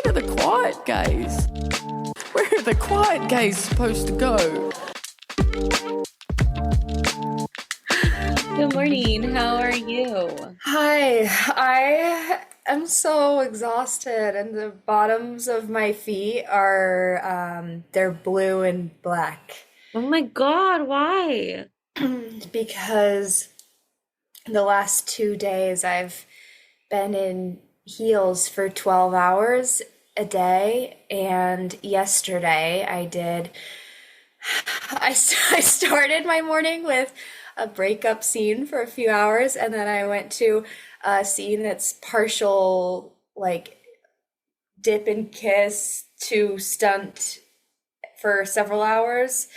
are the quiet gays? Where are the quiet gays supposed to go? Good morning. How are you? Hi, I am so exhausted, and the bottoms of my feet are they're blue and black Oh my God, why? because the last 2 days I've been in heels for 12 hours a day, and yesterday I started my morning with a breakup scene for a few hours, and then I went to a scene that's partial, like, dip and kiss to stunt for several hours,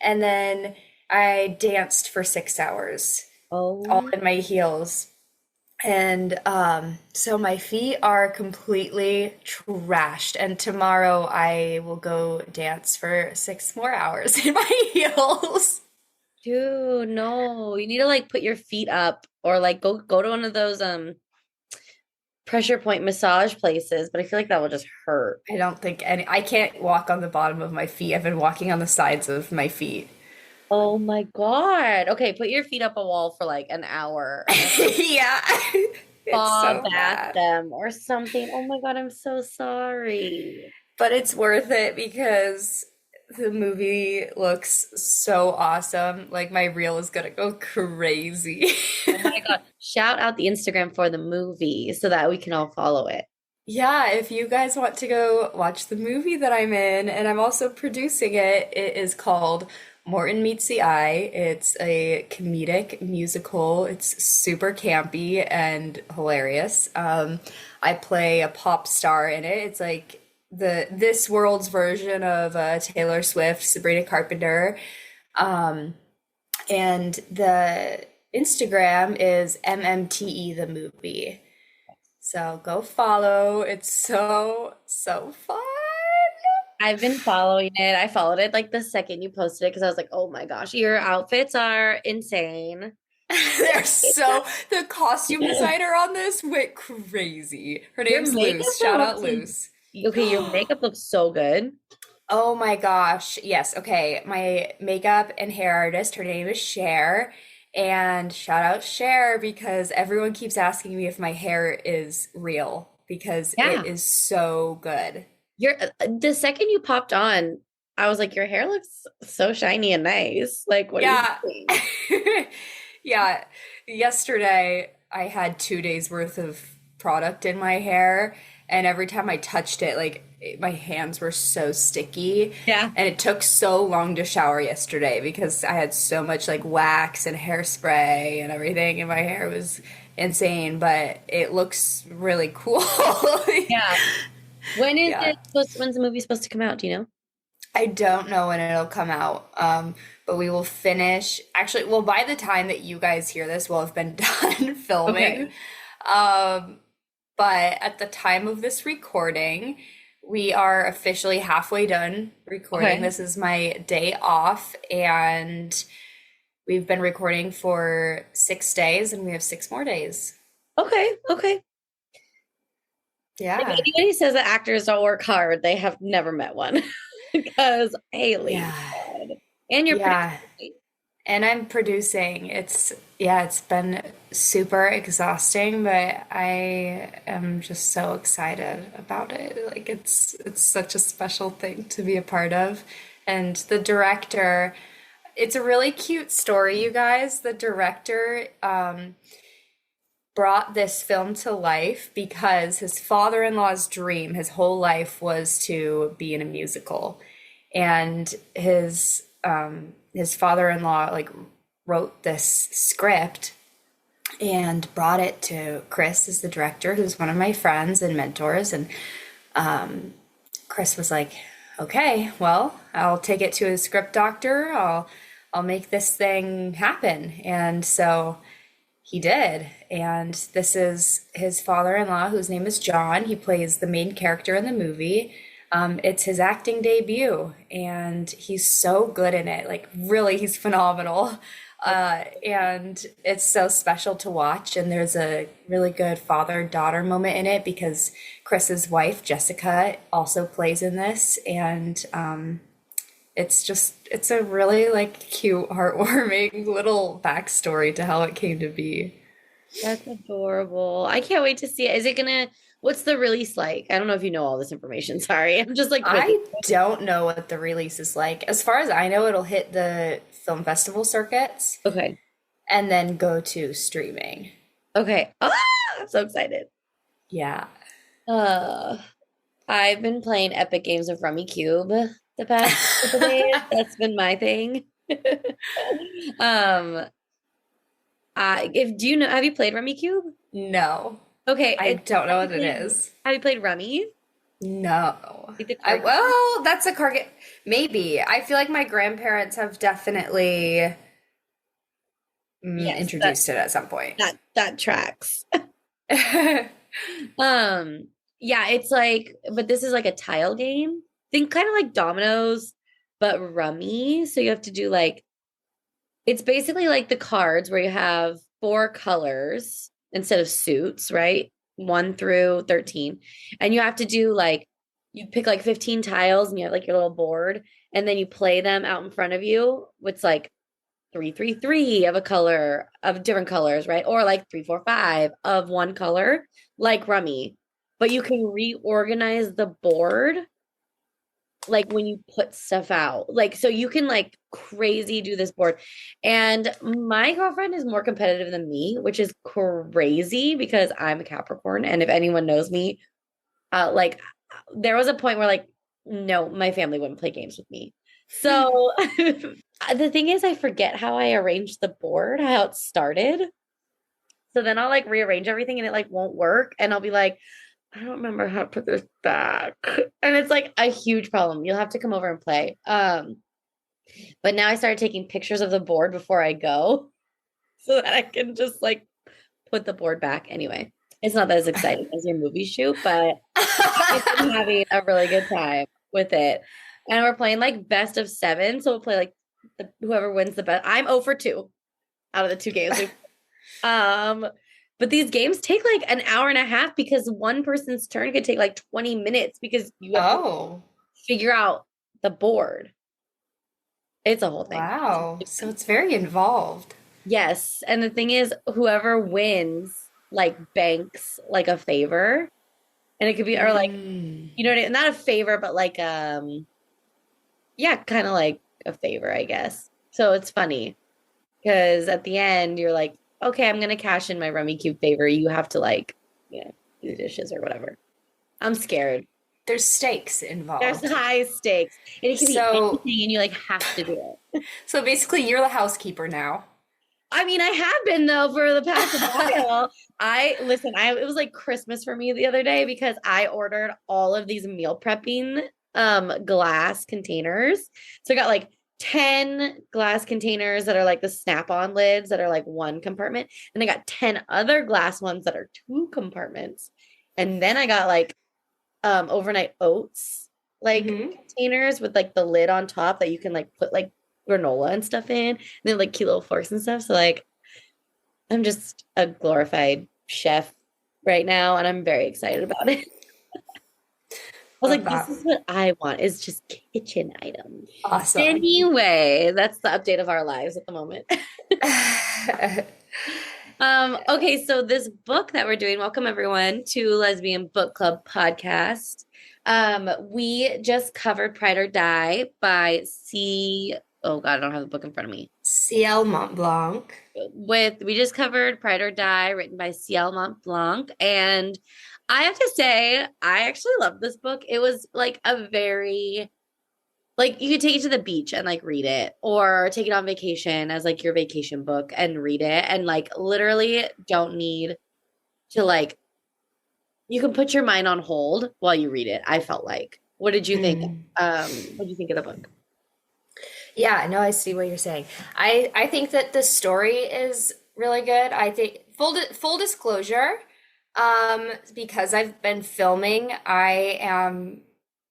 and then I danced for 6 hours, all Oh, in my heels. And so my feet are completely trashed, and tomorrow I will go dance for 6 more hours in my heels. dude, no. You need to like put your feet up or like go to one of those pressure point massage places, but I feel like that will just hurt. I can't walk on the bottom of my feet. I've been walking on the sides of my feet. Oh my God. Okay, put your feet up a wall for like an hour and then Yeah, it's spa so bath bad. them or something. Oh my God, I'm so sorry. But it's worth it because the movie looks so awesome. Like, my reel is gonna go crazy. Oh my God. Shout out the Instagram for the movie so that we can all follow it. Yeah, if you guys want to go watch the movie that I'm in, and I'm also producing it, it is called Morton Meets the Eye. It's a comedic musical. It's super campy and hilarious. I play a pop star in it. It's like this world's version of Taylor Swift, Sabrina Carpenter. Um, and the Instagram is MMTE the movie. So go follow. It's so fun. I've been following it. I followed it like the second you posted it because I was like, oh my gosh, your outfits are insane. They're so the costume designer on this went crazy. Her Your name's makeup Luce. Shout out looks Luce. okay, your makeup looks so good. Oh my gosh. Yes. Okay. My makeup and hair artist, her name is Cher. And shout out Cher because everyone keeps asking me if my hair is real because it Yeah. is so good. Your the second you popped on, I was like, your hair looks so shiny and nice. Like, what are you Yeah. doing? Yeah. Yesterday, I had 2 days worth of product in my hair, and every time I touched it, my hands were so sticky. Yeah. And it took so long to shower yesterday because I had so much like wax and hairspray and everything, and my hair was insane, but it looks really cool. Yeah. When is Yeah. it supposed when's the movie supposed to come out? Do you know? I don't know when it'll come out, but we will finish. Actually, well, by the time that you guys hear this, we'll have been done filming. Okay. Um, but at the time of this recording, we are officially halfway done recording. Okay. This is my day off, and we've been recording for 6 days, and we have 6 more days. Okay. Okay. If Yeah. anybody says that actors don't work hard, they have never met one. Because Haley, Yeah. God. And you're pretty. Yeah. And I'm producing. Yeah, it's been super exhausting, but I am just so excited about it. Like, it's such a special thing to be a part of. And the director, it's a really cute story, you guys. The director brought this film to life because his father-in-law's dream his whole life was to be in a musical. And his father-in-law like wrote this script and brought it to Chris as the director, who's one of my friends and mentors. And Chris was like, "Okay, well, I'll take it to a script doctor. I'll make this thing happen." And so he did. And this is his father-in-law, whose name is John. He plays the main character in the movie. It's his acting debut, and he's so good in it. Like, really, he's phenomenal. And it's so special to watch. And there's a really good father-daughter moment in it because Chris's wife, Jessica, also plays in this. And it's a really like cute, heartwarming little backstory to how it came to be. That's adorable. I can't wait to see it. Is it gonna, what's the release like? I don't know if you know all this information. Sorry. I'm just like quizzing. I don't know what the release is like. As far as I know, it'll hit the film festival circuits Okay. and then go to streaming. Okay. Ah, I'm so excited. Yeah. Uh, I've been playing Epic Games of Rummy Cube the past couple days. That's been my thing. Um, if do you know, have you played Rummy Cube? No, Okay, I don't know what it is. have you played Rummy? No. Like the card game? Well, that's a card game. Maybe. I feel like my grandparents have definitely Yes, introduced it at some point. that tracks. Yeah, it's like, but this is like a tile game. Think kind of like dominoes, but rummy. So you have to do like, it's basically like the cards where you have four colors instead of suits, right? 1 through 13. And you have to do like, you pick like 15 tiles and you have like your little board, and then you play them out in front of you. It's like 3 3 3 of a color of different colors, right? Or like 3 4 5 of one color, like rummy. But you can reorganize the board like when you put stuff out. Like so you can like crazy do this board. And my girlfriend is more competitive than me, which is crazy because I'm a Capricorn. And if anyone knows me, like there was a point where like, no, my family wouldn't play games with me. So the thing is, I forget how I arranged the board, how it started. So then I'll like rearrange everything and it like won't work. And I'll be like, I don't remember how to put this back. And it's like a huge problem. You'll have to come over and play. But now I started taking pictures of the board before I go so that I can just like put the board back. Anyway, it's not as exciting as your movie shoot, but I've been having a really good time with it. And we're playing like best of 7. So we'll play like whoever wins the best. I'm 0 for 2 out of the 2 games. But these games take like an hour and a half because one person's turn could take like 20 minutes because you have to figure out the board. It's a whole thing. Wow. So it's very involved. Yes. And the thing is, whoever wins like banks like a favor. And it could be, or like, you know what I mean? Not a favor, but like, yeah, kind of like a favor, I guess. So it's funny because at the end, you're like, okay, I'm going to cash in my Rummy Cube favor. You have to like, you know, do dishes or whatever. I'm scared. There's stakes involved. There's high stakes. And it can be anything and you like have to do it. So basically you're the housekeeper now. I mean, I have been though for the past while. It was like Christmas for me the other day because I ordered all of these meal prepping glass containers. So I got like 10 glass containers that are like the snap-on lids that are like 1 compartment. And I got 10 other glass ones that are 2 compartments. And then I got like overnight oats like containers with like the lid on top that you can like put like granola and stuff in, and then like cute little forks and stuff. So like I'm just a glorified chef right now and I'm very excited about it. I was like, this is what I want, is just kitchen items. Awesome. Anyway, that's the update of our lives at the moment. Okay, so this book that we're doing, welcome everyone to Lesbian Book Club podcast. We just covered Pride or Die by oh God, I don't have the book in front of me. CL Montblanc. We just covered Pride or Die, written by CL Montblanc, and I have to say, I actually loved this book. It was like a very, like you could take it to the beach and like read it, or take it on vacation as like your vacation book and read it, and like literally don't need to like, you can put your mind on hold while you read it. I felt like. What did you think? What did you think of the book? Yeah, no, I see what you're saying. I think that the story is really good. I think full disclosure, because I've been filming, I am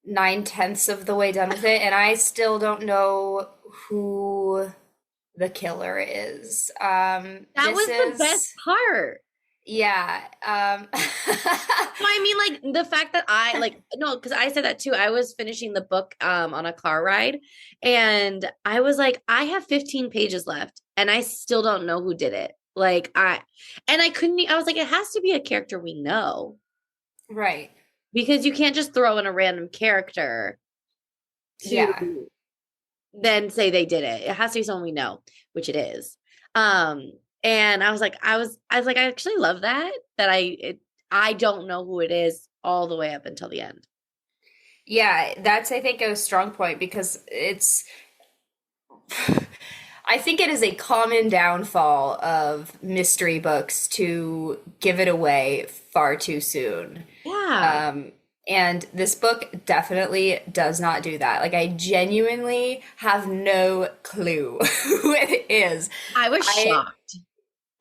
9/10 of the way done with it, and I still don't know who the killer is. That This was the best is, part. yeah. No, I mean, like the fact that I like no, because I said that too. I was finishing the book on a car ride, and I was like, I have 15 pages left, and I still don't know who did it. Like I couldn't. I was like, it has to be a character we know Right. because you can't just throw in a random character Yeah. to then say they did it. It has to be someone we know, which it is. Um, and I was like, I actually love that I don't know who it is all the way up until the end. Yeah, that's I think a strong point because it's I think it is a common downfall of mystery books to give it away far too soon. Yeah. Um, and this book definitely does not do that. Like, I genuinely have no clue who it is. I was I, shocked.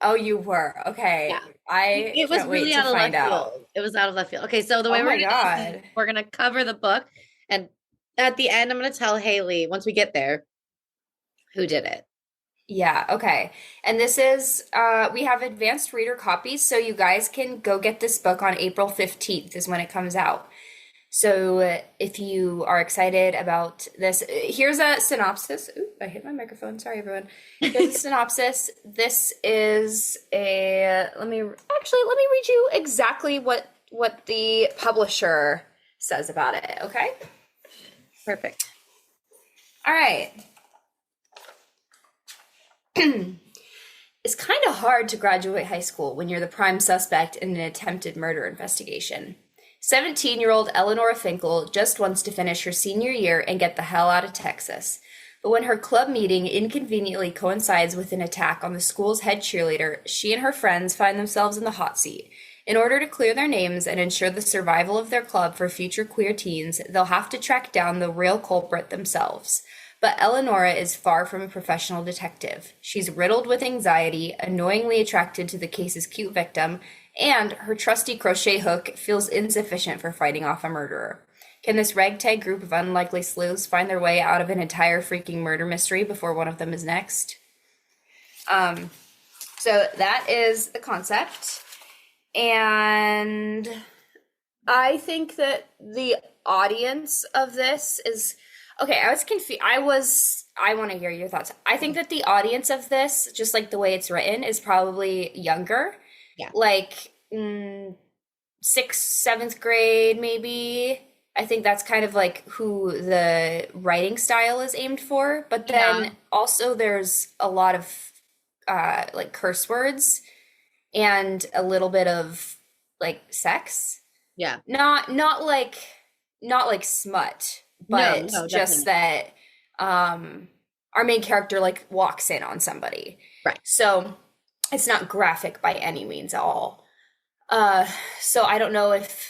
oh, you were. Yeah. Okay. I It was can't wait really to out of find left out. field. It was out of left field. Okay, so the way Oh we're my gonna do this is God. we're gonna cover the book, and at the end, I'm gonna tell Haylie once we get there who did it. Yeah, okay. And this is we have advanced reader copies, so you guys can go get this book on April 15th is when it comes out. So if you are excited about this, here's a synopsis. Ooh, I hit my microphone. Sorry, everyone. Here's a synopsis. This is a let me read you exactly what the publisher says about it, okay? Perfect. All right. It's kind of hard to graduate high school when you're the prime suspect in an attempted murder investigation. 17-year-old Eleanor Finkel just wants to finish her senior year and get the hell out of Texas. But when her club meeting inconveniently coincides with an attack on the school's head cheerleader, she and her friends find themselves in the hot seat. In order to clear their names and ensure the survival of their club for future queer teens, they'll have to track down the real culprit themselves. But Eleonora is far from a professional detective. She's riddled with anxiety, annoyingly attracted to the case's cute victim, and her trusty crochet hook feels insufficient for fighting off a murderer. Can this ragtag group of unlikely sleuths find their way out of an entire freaking murder mystery before one of them is next? So that is the concept. And I think that the audience of this is okay. I was confused. I want to hear your thoughts. I think that the audience of this, just like the way it's written, is probably younger. Yeah. Like sixth, seventh grade, maybe. I think that's kind of like who the writing style is aimed for. But then also there's a lot of like curse words and a little bit of like sex. Yeah. Not like smut, but No, just definitely that our main character like walks in on somebody. Right. So it's not graphic by any means at all. So I don't know if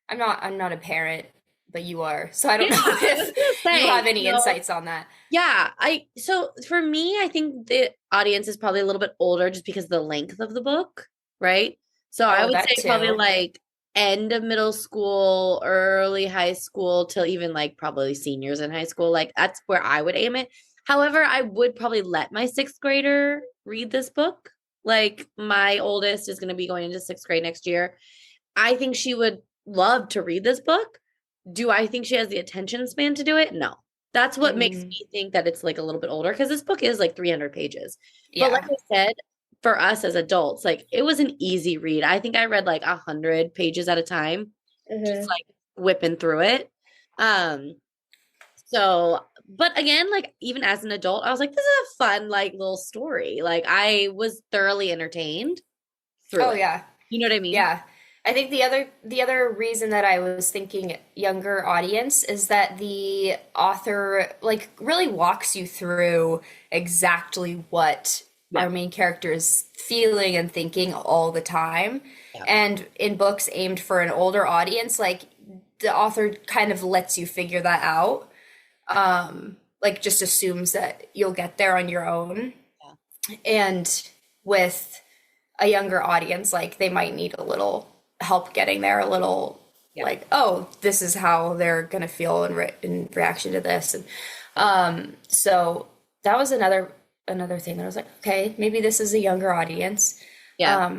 I'm not a parent, but you are. So I don't know if you have any insights on that. Yeah, so for me, I think the audience is probably a little bit older just because of the length of the book, right? So I would that say too. probably like end of middle school, early high school till even like probably seniors in high school. Like that's where I would aim it. However, I would probably let my sixth grader read this book. Like my oldest is going to be going into sixth grade next year. I think she would love to read this book. Do I think she has the attention span to do it? No. That's what makes me think that it's like a little bit older because this book is like 300 pages. Yeah. But like I said, for us as adults, like it was an easy read. I think I read like 100 pages at a time, just like whipping through it. So, but again, like even as an adult, I was like, this is a fun, like little story. Like I was thoroughly entertained through it. Yeah. You know what I mean? Yeah. I think the other reason that I was thinking younger audience is that the author like really walks you through exactly what our main character is feeling and thinking all the time. Yeah. And in books aimed for an older audience, like the author kind of lets you figure that out. Like just assumes that you'll get there on your own. Yeah. And with a younger audience, like they might need a little help getting there, a little like, oh, this is how they're gonna feel in reaction to this. And so that was another another thing that I was like, okay, maybe this is a younger audience. Yeah.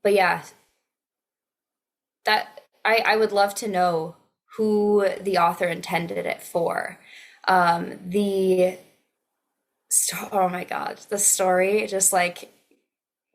But yeah, that I would love to know who the author intended it for. The oh my God, the story just like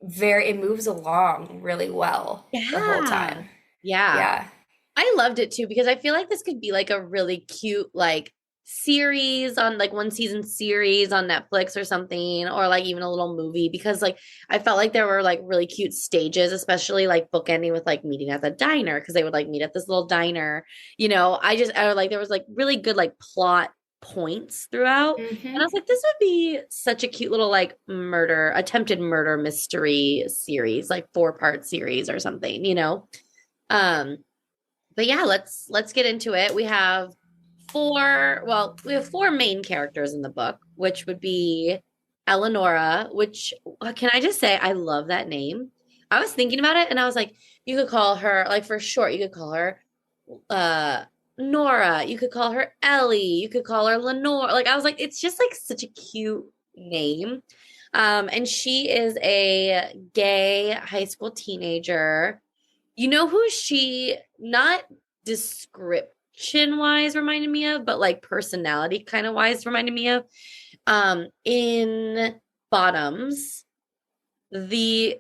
it moves along really well the whole Yeah. time. Yeah. Yeah. I loved it too because I feel like this could be like a really cute like series on like one season series on Netflix or something, or like even a little movie, because like I felt like there were like really cute stages, especially like bookending with like meeting at the diner, because they would like meet at this little diner. I like there was like really good like plot points throughout. And I Hmm. was like, this would be such a cute little like attempted murder mystery series, like 4-part series or something, you know? Um, but yeah, let's get into it. We have four main characters in the book, which would be Eleonora, which can I just say I love that name. I was thinking about it and I was like, you could call her like for short, you could call her uh Nora, you could call her Ellie, you could call her Lenore. Like I was like, it's just like such a cute name. And she is a gay high school teenager. You know who she not description wise reminded me of, but like personality kind of wise reminded me of? In Bottoms, the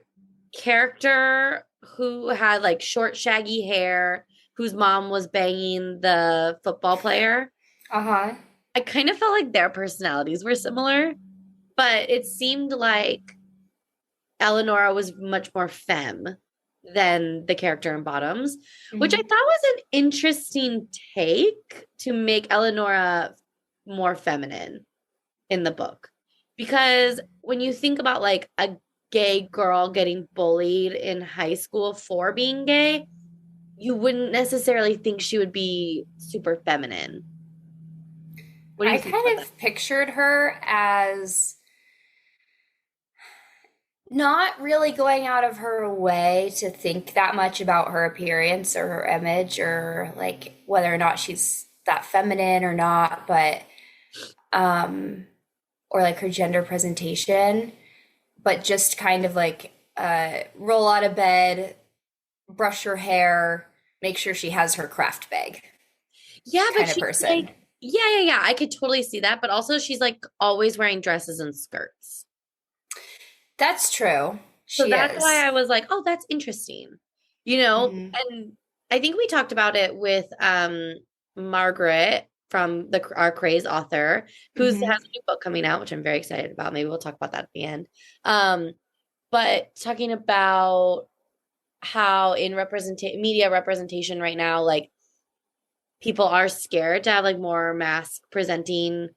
character who had like short, shaggy hair, whose mom was banging the football player. Uh-huh. I kind of felt like their personalities were similar, but it seemed like Eleonora was much more femme than the character in Bottoms, which I thought Hmm. was an interesting take to make Eleonora more feminine in the book. Because when you think about like a gay girl getting bullied in high school for being gay, you wouldn't necessarily think she would be super feminine. What do you I think about kind that? of pictured her as not really going out of her way to think that much about her appearance or her image or like whether or not she's that feminine or not, but um or like her gender presentation, but just kind of like roll out of bed, brush her hair, make sure she has her craft bag Yeah, but kind of she's person. like, yeah. I could totally see that. But also, she's like always wearing dresses and skirts. That's true. So She that's why is. I was like, oh, that's interesting. You know, Hmm. and I think we talked about it with Margaret from our Craze author, who's has Hmm. a new book coming out, which I'm very excited about. Maybe we'll talk about that at the end. Um, but talking about how in media representation right now, like people are scared to have like more mask presenting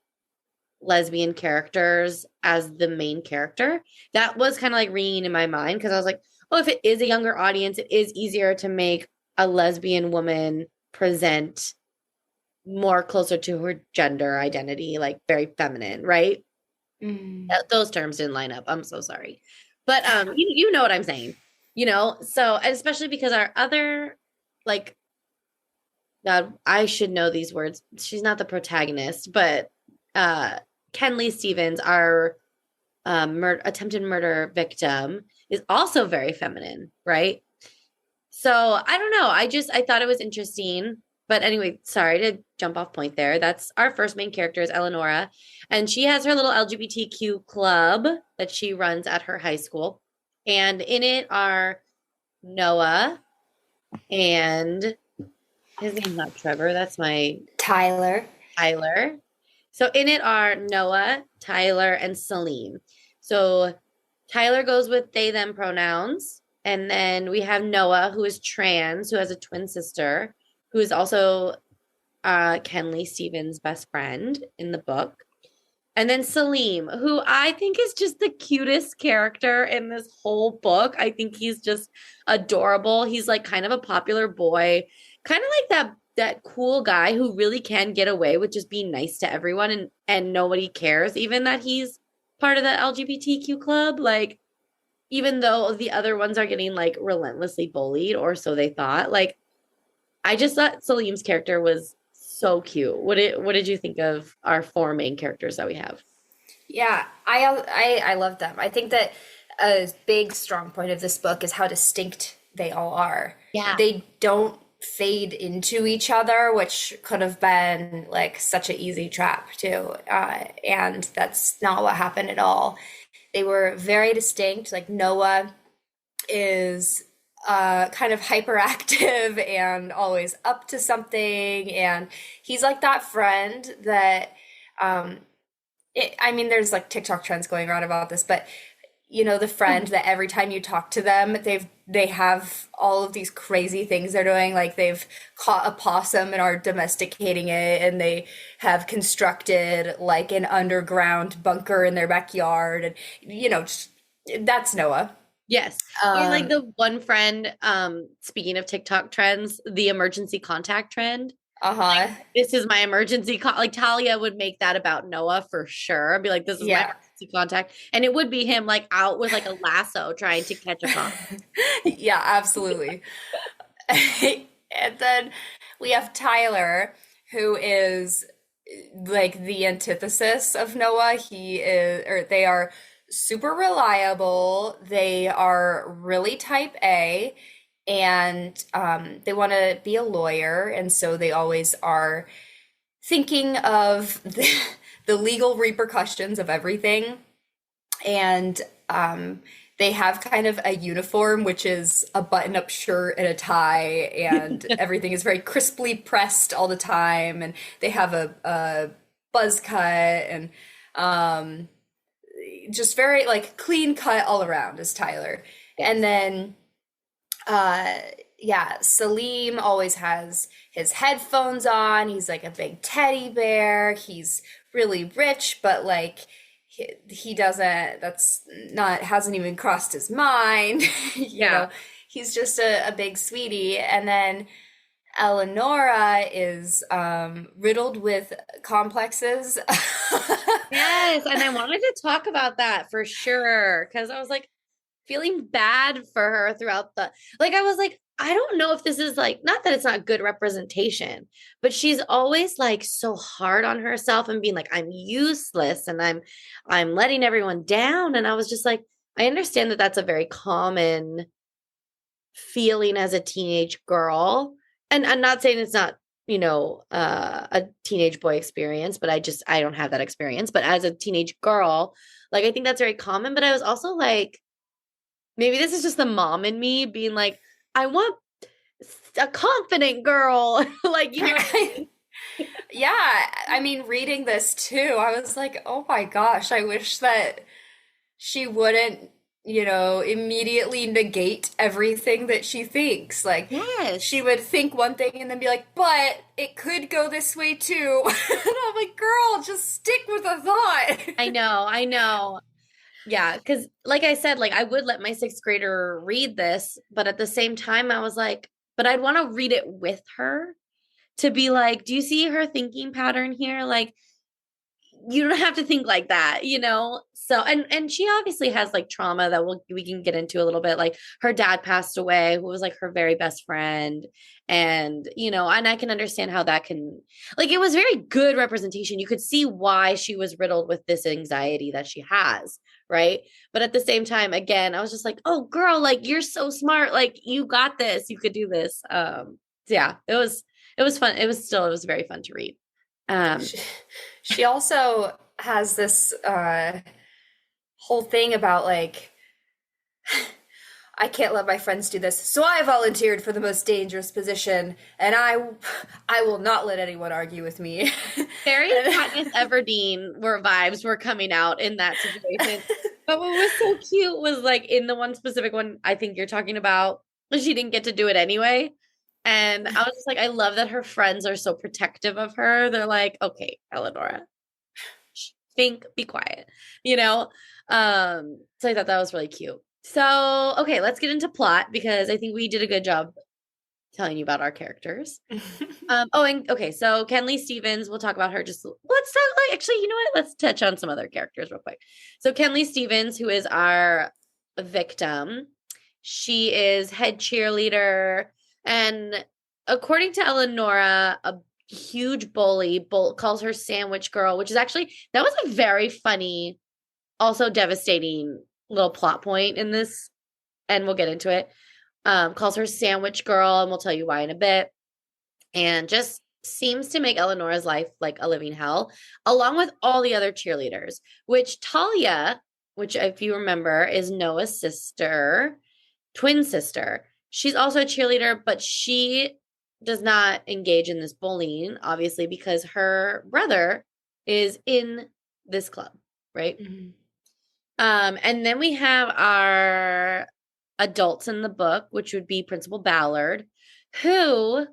lesbian characters as the main character. That was kind of like ringing in my mind because I was like, oh, if it is a younger audience, it is easier to make a lesbian woman present more closer to her gender identity, like very feminine, right? Hmm. Those terms didn't line up. I'm so sorry. But you know what I'm saying. You know, so and especially because our other like God, I should know these words. She's not the protagonist, but uh Kenley Stevens, our attempted murder victim, is also very feminine, right? So I don't know. I thought it was interesting. But anyway, sorry to jump off point there. That's our first main character is Eleonora, and she has her little LGBTQ club that she runs at her high school. And in it are Noah and his name's not Trevor. That's my Tyler. Tyler. So in it are Noah, Tyler, and Celine. So Tyler goes with they, them pronouns. And then we have Noah, who is trans, who has a twin sister, who is also Kenley Stevens' best friend in the book. And then Salim, who I think is just the cutest character in this whole book. I think he's just adorable. He's like kind of a popular boy, kind of like that cool guy who really can get away with just being nice to everyone and nobody cares, even that he's part of the LGBTQ club. Like, even though the other ones are getting like relentlessly bullied, or so they thought. Like, I just thought Salim's character was so cute. What did you think of our four main characters that we have? Yeah, I love them. I think that a big strong point of this book is how distinct they all are. Yeah. They don't fade into each other, which could have been like such an easy trap too. And that's not what happened at all. They were very distinct. Like Noah is kind of hyperactive and always up to something, and he's like that friend that um, I mean, there's like TikTok trends going around about this, but you know, the friend that every time you talk to them, they have all of these crazy things they're doing. Like they've caught a possum and are domesticating it, and they have constructed like an underground bunker in their backyard, and you know, just, that's Noah. Yes. Or like the one friend, speaking of TikTok trends, the emergency contact trend. Uh-huh. This is my emergency like Talia would make that about Noah for sure. I'd be like, this is my Yeah. emergency contact. And it would be him like out with like a lasso trying to catch a possum. Yeah, absolutely. And then we have Tyler, who is like the antithesis of Noah. He is, or they are super reliable. They are really type A, and they want to be a lawyer, and so they always are thinking of the legal repercussions of everything. And they have kind of a uniform, which is a button-up shirt and a tie, and everything is very crisply pressed all the time. And they have a buzz cut, and um, just very like clean cut all around is Tyler. Yes. And then yeah, Salim always has his headphones on. He's like a big teddy bear. He's really rich, but like he doesn't, that's not, hasn't even crossed his mind. You Yeah. know, he's just a big sweetie. And then Eleonora is riddled with complexes. Yes. And I wanted to talk about that for sure. Cause I was like feeling bad for her throughout like, I was like, I don't know if this is like, not that it's not good representation, but she's always like so hard on herself and being like, I'm useless and I'm letting everyone down. And I was just like, I understand that that's a very common feeling as a teenage girl. And I'm not saying it's not, a teenage boy experience, but I don't have that experience. But as a teenage girl, like, I think that's very common. But I was also like, maybe this is just the mom in me being like, I want a confident girl. Like, Yeah, I mean, reading this too, I was like, oh my gosh, I wish that she wouldn't, immediately negate everything that she thinks. Like, Yes. she would think one thing and then be like, but it could go this way too. And I'm like, girl, just stick with the thought. I know. Yeah, because like I said, like I would let my sixth grader read this, but at the same time, I was like, but I'd want to read it with her to be like, do you see her thinking pattern here? Like, you don't have to think like that. So and she obviously has like trauma that we can get into a little bit. Like her dad passed away, who was like her very best friend. And and I can understand how that can, like, it was very good representation. You could see why she was riddled with this anxiety that she has, right? But at the same time, again, I was just like, oh girl, like you're so smart, like you got this, you could do this. Yeah, it was fun. It was very fun to read. She also has this whole thing about like, I can't let my friends do this, so I volunteered for the most dangerous position, and I will not let anyone argue with me. Very Katniss Everdeen vibes were coming out in that situation. But what was so cute was like in the one specific one I think you're talking about, she didn't get to do it anyway. And I was just like, I love that her friends are so protective of her. They're like, okay, Eleonora, think, be quiet, So I thought that was really cute. So, okay, let's get into plot because I think we did a good job telling you about our characters. So Kenley Stevens, we'll talk about her. Let's talk actually, you know what? Let's touch on some other characters real quick. So Kenley Stevens, who is our victim, she is head cheerleader. And according to Eleonora, a huge bully, calls her sandwich girl, which is actually, that was a very funny, also devastating little plot point in this, and we'll get into it. Calls her sandwich girl, and we'll tell you why in a bit. And just seems to make Eleanor's life like a living hell, along with all the other cheerleaders, which Talia, which if you remember is Noah's sister, twin sister. She's also a cheerleader, but she does not engage in this bullying, obviously, because her brother is in this club, right? Mhm. And then we have our adults in the book, which would be Principal Ballard, who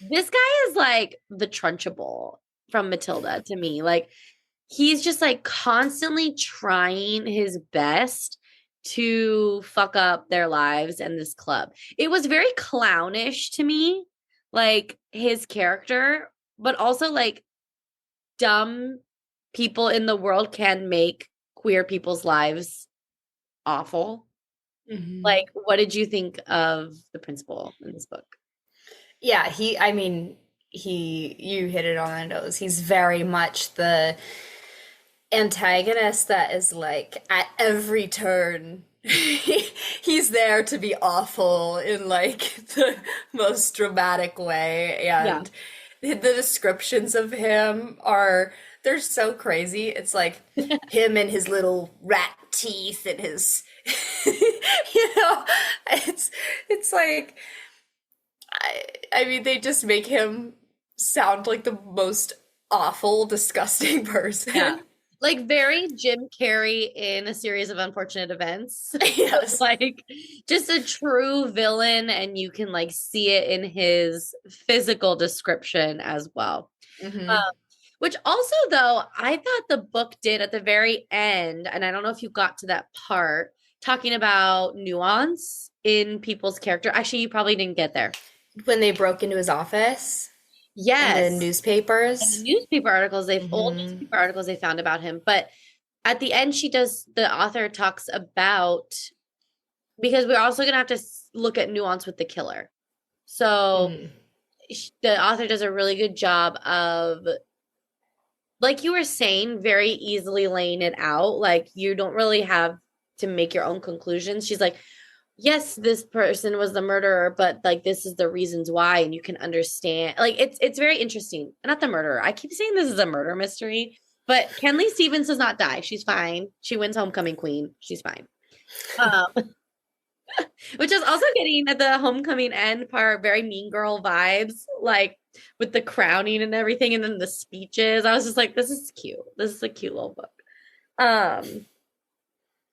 this guy is like the Trunchbull from Matilda to me. Like, he's just like constantly trying his best to fuck up their lives and this club. It was very clownish to me, like his character, but also like dumb people in the world can make queer people's lives awful. Mhm. Like, what did you think of the principal in this book? Yeah, you hit it on the nose. He's very much the antagonist that is like at every turn he's there to be awful in like the most dramatic way, and the descriptions of him are, they're so crazy. It's like him and his little rat teeth and his you know, it's like I mean, they just make him sound like the most awful, disgusting person. Yeah. Like very Jim Carrey in A Series of Unfortunate Events. Yes. Like just a true villain, and you can like see it in his physical description as well. Mhm. Which also, though, I thought the book did at the very end, and I don't know if you got to that part, talking about nuance in people's character. Actually, you probably didn't get there. When they broke into his office and the Yes. And the newspapers. newspaper articles, old Mhm. newspaper articles they found about him. But at the end, the author talks about, because we're also going to have to look at nuance with the killer. So Mhm. the author does a really good job of, like you were saying, very easily laying it out. Like you don't really have to make your own conclusions. She's like, yes, this person was the murderer, but like this is the reasons why, and you can understand. Like it's very interesting. Not the murderer. I keep saying this is a murder mystery, but Kenley Stevens does not die. She's fine. She wins homecoming queen. She's fine. Which is also getting at the homecoming end part, very Mean Girl vibes, like with the crowning and everything, and then the speeches. I was just like, this is cute. This is a cute little book.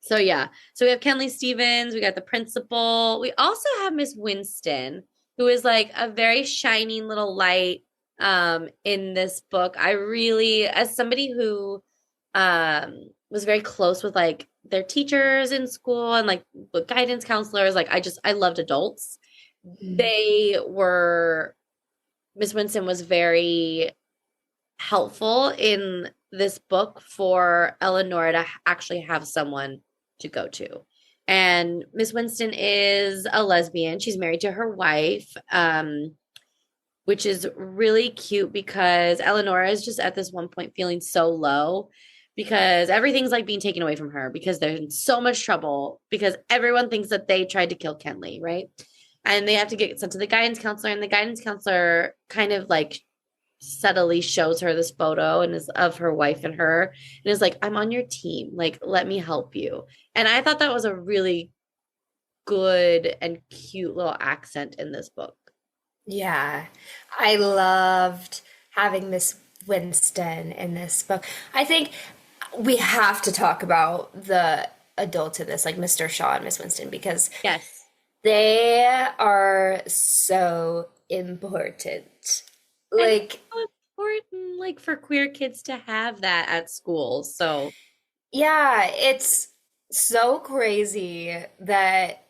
So yeah. So we have Kenley Stevens, we got the principal. We also have Miss Winston, who is like a very shining little light in this book. I really, as somebody who was very close with like their teachers in school and like with guidance counselors, like I loved adults. They were, Miss Winston was very helpful in this book for Eleanor to actually have someone to go to. And Miss Winston is a lesbian. She's married to her wife, which is really cute because Eleonora is just at this one point feeling so low because everything's like being taken away from her because they're in so much trouble because everyone thinks that they tried to kill Kenley, right? And they have to get sent to the guidance counselor, and the guidance counselor kind of like subtly shows her this photo and is of her wife and her, and is like, I'm on your team, like let me help you. And I thought that was a really good and cute little accent in this book. Yeah, I loved having Miss Winston in this book. I think we have to talk about the adults in this, like Mr. Shaw and Miss Winston, because Yes. they are so important. Like, so important, like for queer kids to have that at school. So yeah, it's so crazy that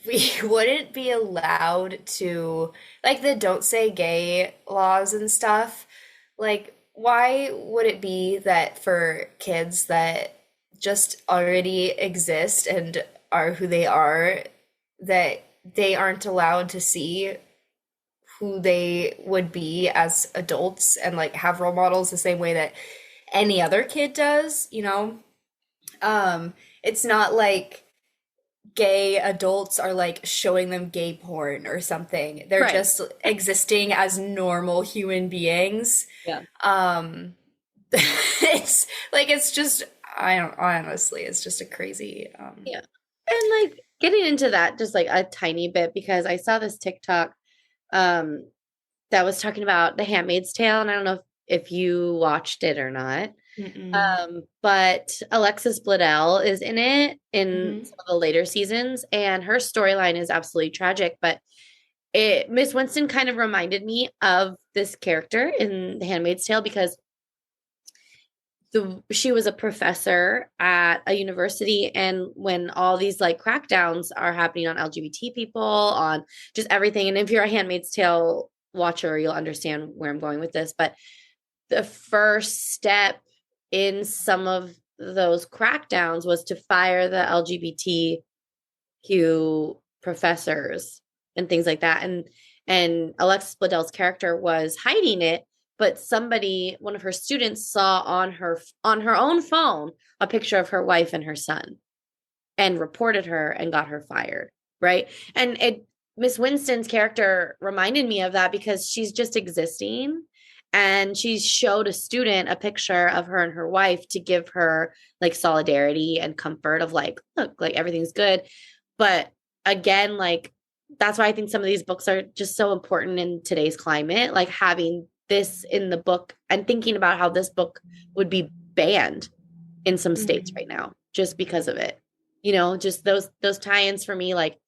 we wouldn't be allowed to, like, the don't say gay laws and stuff. Like, why would it be that for kids that just already exist and are who they are, that they aren't allowed to see who they would be as adults and like have role models the same way that any other kid does, you know? It's not like gay adults are like showing them gay porn or something. They're Right. just existing as normal human beings. Yeah. It's like it's just I don't honestly, it's just a crazy Yeah. And like getting into that just like a tiny bit because I saw this TikTok um that was talking about The Handmaid's Tale, and I don't know if you watched it or not. mm-mm. But Alexis Bledel is in it in Mhm. some of the later seasons, and her storyline is absolutely tragic. But Miss Winston kind of reminded me of this character in The Handmaid's Tale because she was a professor at a university, and when all these like crackdowns are happening on LGBT people, on just everything, and if you're a Handmaid's Tale watcher, you'll understand where I'm going with this. But the first step in some of those crackdowns was to fire the LGBTQ professors and things like that. And Alexis Bledel's character was hiding it, but somebody, one of her students, saw on her own phone a picture of her wife and her son and reported her and got her fired. Right. And it Miss Winston's character reminded me of that because she's just existing, and she showed a student a picture of her and her wife to give her like solidarity and comfort of like, look, like everything's good. But again, like that's why I think some of these books are just so important in today's climate, like having this in the book and thinking about how this book would be banned in some states Mhm. right now just because of it. You know, just those tie-ins for me, like,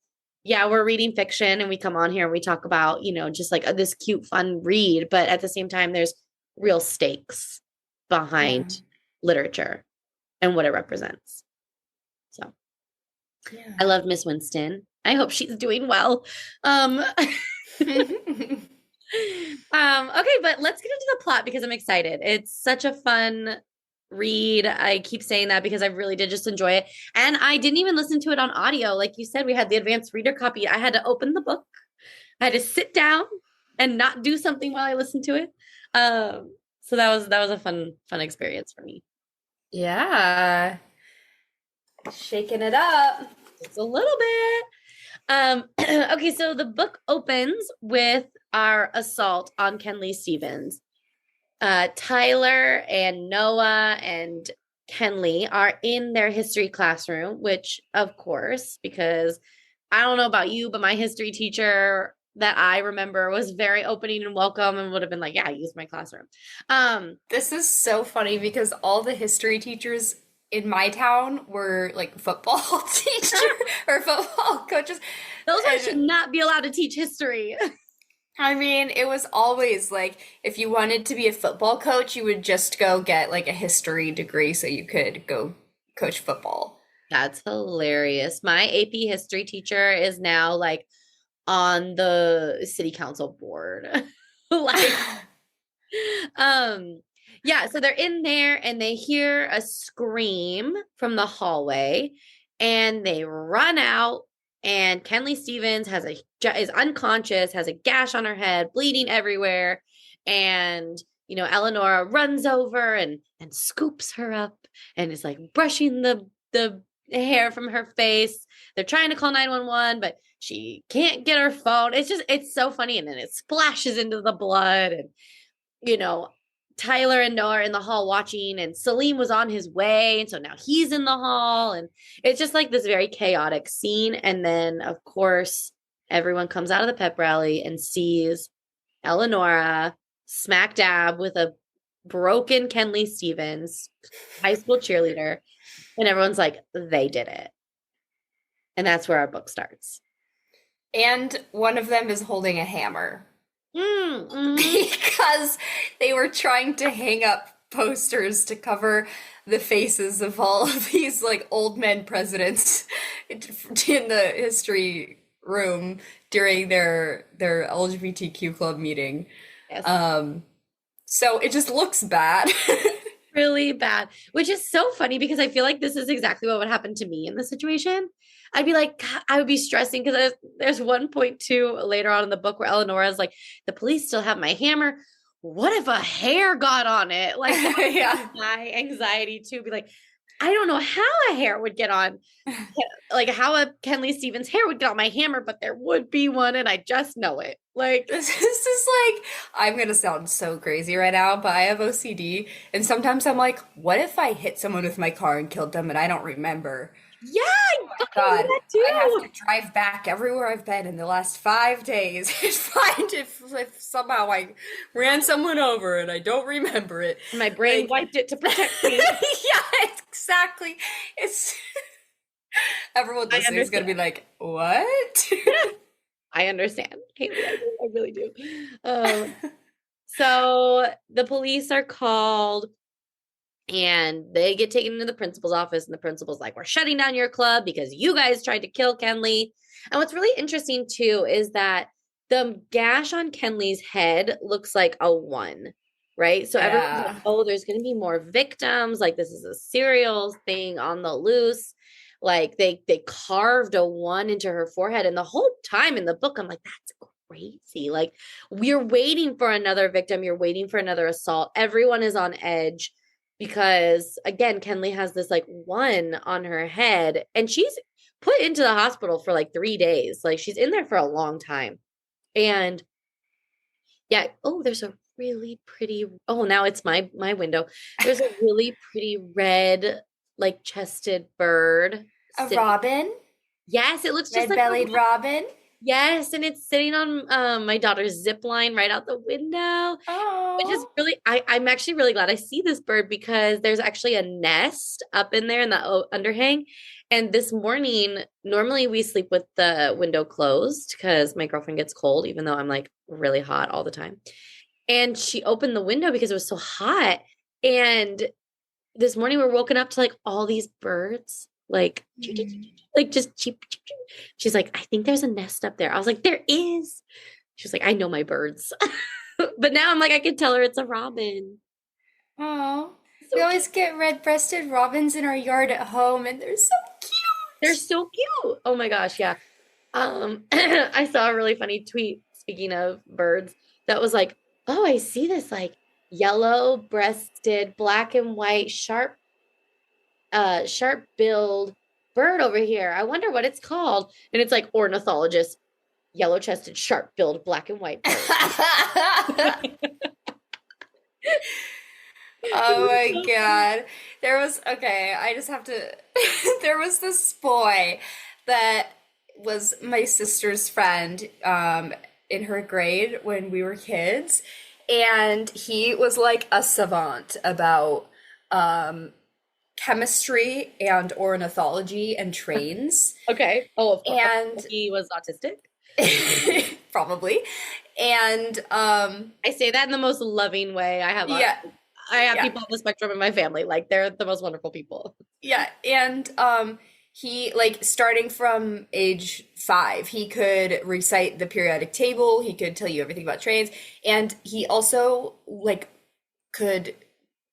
yeah, we're reading fiction and we come on here and we talk about, you know, just like this cute, fun read, but at the same time, there's real stakes Yeah. behind literature and what it represents. So I Yeah. love Miss Winston. I hope she's doing well. Um, okay, but let's get into the plot because I'm excited. It's such a fun read. I keep saying that because I really did just enjoy it. And I didn't even listen to it on audio. Like you said, we had the advanced reader copy. I had to open the book. I had to sit down and not do something while I listened to it. So that was a fun experience for me. Yeah. Shaking it up. Just a little bit. Okay, so the book opens with our assault on Kenley Stevens. Tyler and Noah and Kenley are in their history classroom, which, of course, because I don't know about you, but my history teacher that I remember was very opening and welcome and would have been like, yeah, use my classroom. This is so funny because all the history teachers in my town were like football teacher or football coaches. Those ones And should not be allowed to teach history. I mean, it was always like if you wanted to be a football coach, you would just go get like a history degree so you could go coach football. That's hilarious. My AP history teacher is now like on the city council board. Like, um, yeah, so they're in there and they hear a scream from the hallway and they run out, and Kenley Stevens is unconscious, has a gash on her head, bleeding everywhere, and Eleanor runs over and scoops her up and is like brushing the hair from her face. They're trying to call 911, but she can't get her phone. It's so funny, and then it splashes into the blood, and you know, Tyler and Noah are in the hall watching, and Salim was on his way. And so now he's in the hall. And it's just like this very chaotic scene. And then, of course, everyone comes out of the pep rally and sees Eleonora smack dab with a broken Kenley Stevens, high school cheerleader. And everyone's like, they did it. And that's where our book starts. And one of them is holding a hammer Mm-hmm. because they were trying to hang up posters to cover the faces of all of these like old men presidents in the history room during their LGBTQ club meeting. Yes. So it just looks bad. really bad, which is so funny because I feel like this is exactly what would happen to me in this situation. I'd be like, God, I would be stressing because there's 1.2 later on in the book where Eleonora is like, the police still have my hammer. What if a hair got on it? Like, that would Yeah. be my anxiety too. Be like, I don't know how a hair would get on, like how a Kenley Stevens hair would get on my hammer, but there would be one, and I just know it. Like, This is like, I'm gonna sound so crazy right now, but I have OCD, and sometimes I'm like, what if I hit someone with my car and killed them and I don't remember? yeah, I fucking do God, that I have too. to drive back everywhere I've been in the last 5 days and find if somehow I ran someone over and I don't remember it. My brain Like, wiped it to protect me. yeah, exactly. It's everyone I listening is gonna be understand. like, what? I understand, Haley. I really do. So the police are called and they get taken into the principal's office, and the principal's like, we're shutting down your club because you guys tried to kill Kenley. And what's really interesting too is that the gash on Kenley's head looks like a 1, right? So everyone's like, Yeah. oh, there's going to be more victims. Like, this is a serial thing on the loose. Like, they carved a 1 into her forehead. And the whole time in the book, I'm like, that's crazy. Like, we're waiting for another victim. You're waiting for another assault. Everyone is on edge because, again, Kenley has this like 1 on her head, and she's put into the hospital for like 3 days. Like, she's in there for a long time. And yeah, oh, there's a really pretty, oh, now it's my window. There's a really pretty red, like chested bird A sitting. robin? Yes, it looks just like a Red-bellied robin? yes, and it's sitting on my daughter's zip line right out the window. Which is Oh. really, I'm actually really glad I see this bird because there's actually a nest up in there in the underhang. And this morning, normally we sleep with the window closed because my girlfriend gets cold, even though I'm like really hot all the time. And she opened the window because it was so hot. And this morning we're woken up to like all these birds, like, like just cheep, cheep, cheep. She's like, I think there's a nest up there. I was like, there is. She was like, I know my birds. But now I'm like, I can tell her it's a robin. Oh. So We cute. always get red-breasted robins in our yard at home, and they're so They're cute. so cute. Oh my gosh, yeah. I saw a really funny tweet, speaking of birds, that was like, oh, I see this like yellow breasted, black and white, sharp billed bird over here. I wonder what it's called. And it's like ornithologist, yellow chested, sharp billed, black and white bird. Oh my God. There was, okay, I just have to, there was this boy that was my sister's friend in her grade when we were kids, and he was like a savant about um chemistry and ornithology and trains. Okay. Oh, of course. And He was autistic. probably. And I say that in the most loving way. yeah, I have yeah. people on the spectrum in my family. Like, they're the most wonderful people. Yeah, and he like starting from age 5, he could recite the periodic table, he could tell you everything about trains, and he also like could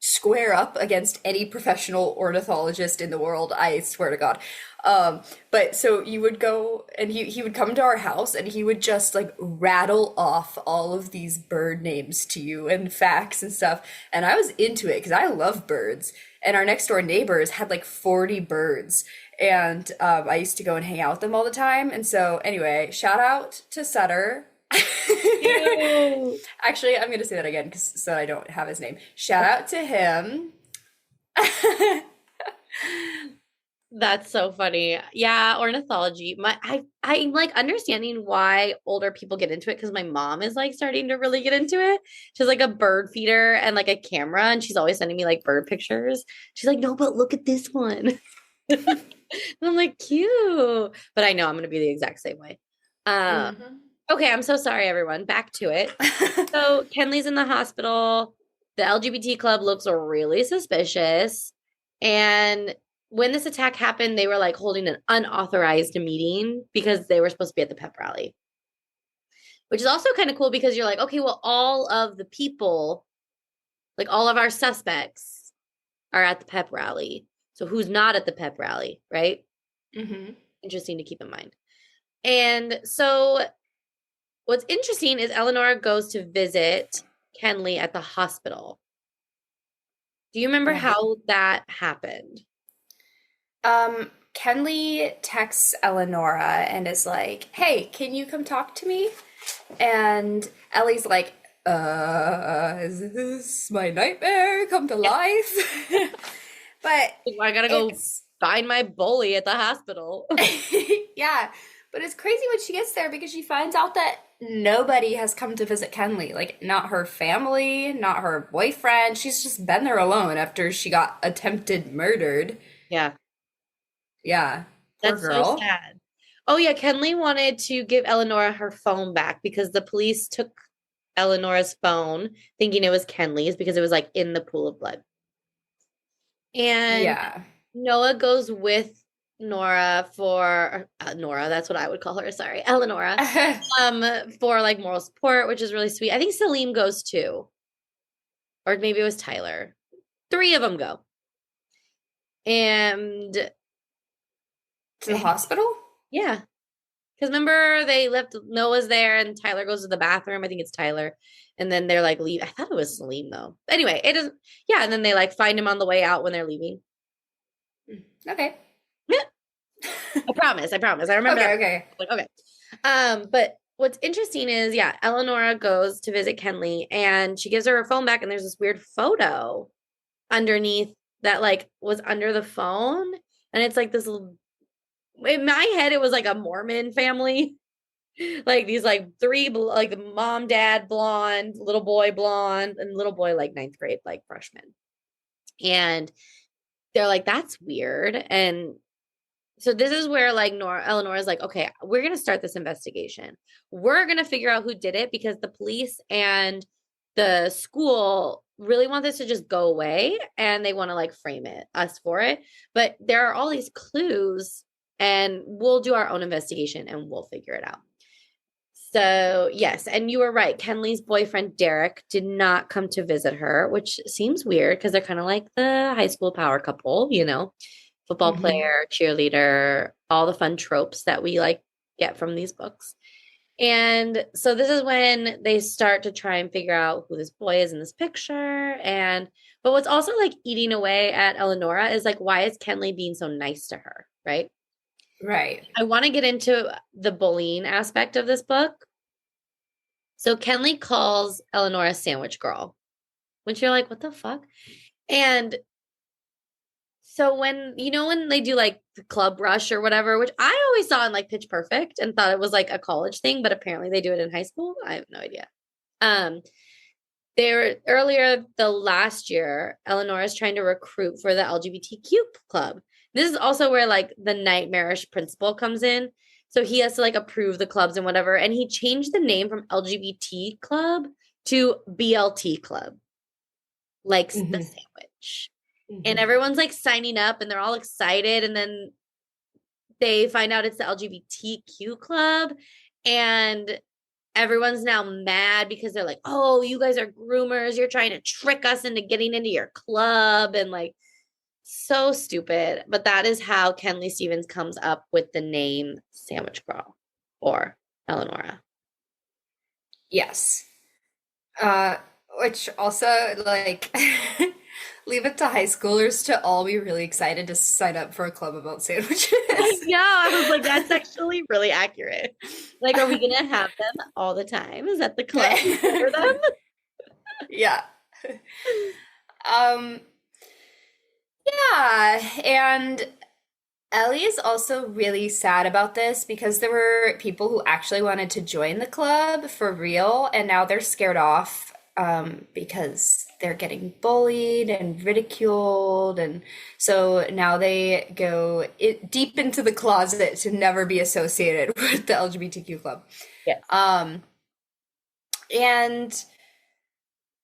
square up against any professional ornithologist in the world, I swear to God. But so you would go and he would come to our house and he would just like rattle off all of these bird names to you and facts and stuff. And I was into it because I love birds. And our next door neighbors had like 40 birds. And I used to go and hang out with them all the time. And so anyway, shout out to Sutter. Ew. Actually, I'm gonna say that again because so I don't have his name. Shout out to him. That's so funny. Yeah, ornithology. I'm like understanding why older people get into it because my mom is like starting to really get into it. She's like a bird feeder and like a camera, and she's always sending me like bird pictures. She's like, no, but look at this one. And I'm like, cute. But I know I'm gonna be the exact same way. Mhm. Okay, I'm so sorry, everyone. Back to it. So Kenley's in the hospital. The LGBT club looks really suspicious. And when this attack happened, they were like holding an unauthorized meeting because they were supposed to be at the pep rally, which is also kind of cool because you're like, okay, well, all of the people, like all of our suspects are at the pep rally. So who's not at the pep rally, right? Mm-hmm. Interesting to keep in mind. And so what's interesting is Eleanor goes to visit Kenley at the hospital. Do you remember Right. how that happened? Kenley texts Eleonora and is like, "Hey, can you come talk to me?" And Ellie's like, is this my nightmare come to life? But I gotta go it's find my bully at the hospital. yeah, but it's crazy when she gets there because she finds out that nobody has come to visit Kenley. Like, not her family, not her boyfriend. She's just been there alone after she got attempted murdered. Yeah, Yeah, poor that's so girl. sad. Oh yeah, Kenley wanted to give Eleanor her phone back because the police took Eleanor's phone thinking it was Kenley's because it was like in the pool of blood. And Yeah. Noah goes with Nora for Nora, that's what I would call her, sorry, Eleonora, for like moral support, which is really sweet. I think Salim goes too. Or maybe it was Tyler. Three of them go. And To the hospital? yeah. Because remember they left Noah's there and Tyler goes to the bathroom. I think it's Tyler. And then they're like leave. I thought it was Salim though. Anyway, it doesn't yeah, and then they like find him on the way out when they're leaving. Okay. I promise. I remember Okay, that. okay. Like, okay. But what's interesting is, yeah, Eleonora goes to visit Kenley and she gives her her phone back, and there's this weird photo underneath that like was under the phone. And it's like this in my head, it was like a Mormon family. Like these like three like the mom, dad, blonde, little boy blonde, and little boy like ninth grade, like freshman. And they're like, that's weird. And so this is where like Eleanor is like, okay, we're gonna start this investigation. We're gonna figure out who did it because the police and the school really want this to just go away and they want to like frame us for it. But there are all these clues, and we'll do our own investigation and we'll figure it out. So yes, and you were right. Kenley's boyfriend Derek did not come to visit her, which seems weird because they're kind of like the high school power couple, football Hmm. player, cheerleader, all the fun tropes that we like get from these books. And so this is when they start to try and figure out who this boy is in this picture. And but what's also like eating away at Eleonora is like, why is Kenley being so nice to her? Right. Right. I want to get into the bullying aspect of this book. So Kenley calls Eleanor a sandwich girl, which you're like, what the fuck? And so when they do like the club rush or whatever, which I always saw in like Pitch Perfect and thought it was like a college thing, but apparently they do it in high school. I have no idea. Um, they were earlier the last year, Eleanor is trying to recruit for the LGBTQ club. This is also where like the nightmarish principal comes in. So he has to like approve the clubs and whatever. And he changed the name from LGBT club to BLT club, like the Hmm. sandwich. And Hmm. everyone's like signing up and they're all excited. And then they find out it's the LGBTQ club. And everyone's now mad because they're like, oh, you guys are groomers. You're trying to trick us into getting into your club. And like, so stupid. But that is how Kenley Stevens comes up with the name Sandwich Girl or Eleonora. Yes. Which also, like, leave it to high schoolers to all be really excited to sign up for a club about I sandwiches. know. I was like, that's actually really accurate. Like, are we going to have them all the time? Is that the club for them? Yeah. Um, yeah, and Ellie is also really sad about this because there were people who actually wanted to join the club for real, and now they're scared off because they're getting bullied and ridiculed, and so now they go deep into the closet to never be associated with the LGBTQ club. Yes. Um, and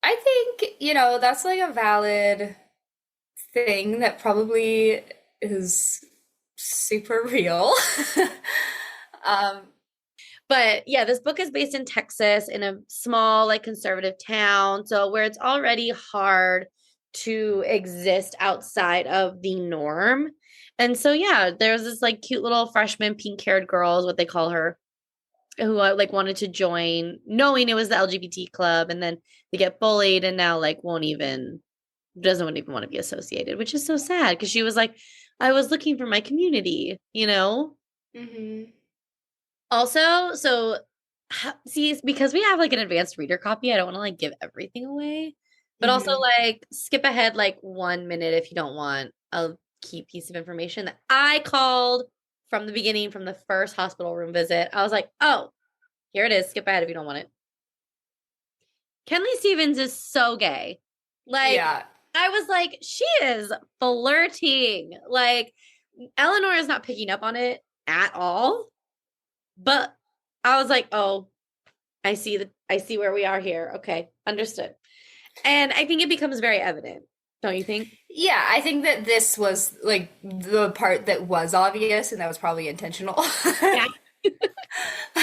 I think, that's like a valid thing that probably is super real. Um, But yeah, this book is based in Texas in a small, like conservative town. So where it's already hard to exist outside of the norm. And so yeah, there's this like cute little freshman pink-haired girl is what they call her, who like wanted to join knowing it was the LGBT club, and then they get bullied and now like won't even doesn't even want to be associated, which is so sad because she was like, I was looking for my community, you know? Mm-hmm. Also, so see, because we have like an advanced reader copy, I don't want to like give everything away, but also Mm-hmm. like skip ahead like 1 minute if you don't want a key piece of information that I called from the beginning, from the first hospital room visit. I was like, oh, here it is. Skip ahead if you don't want it. Kenley Stevens is so gay. Like, Yeah. I was like, she is flirting. Like, Eleanor is not picking up on it at all. But I was like, oh, I see where we are here. Okay, understood. And I think it becomes very evident, don't you think? Yeah, I think that this was like the part that was obvious and that was probably intentional. Yeah. But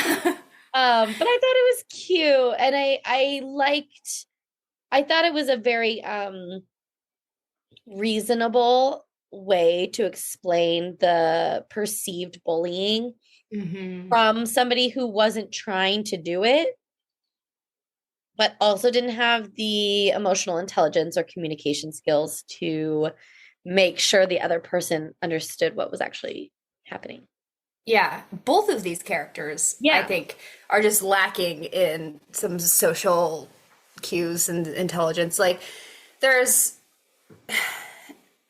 I thought it was cute, and I thought it was a very reasonable way to explain the perceived bullying Mm-hmm. from somebody who wasn't trying to do it, but also didn't have the emotional intelligence or communication skills to make sure the other person understood what was actually happening. Yeah, both of these characters, I Yeah. think, are just lacking in some social cues and intelligence. Like, there's,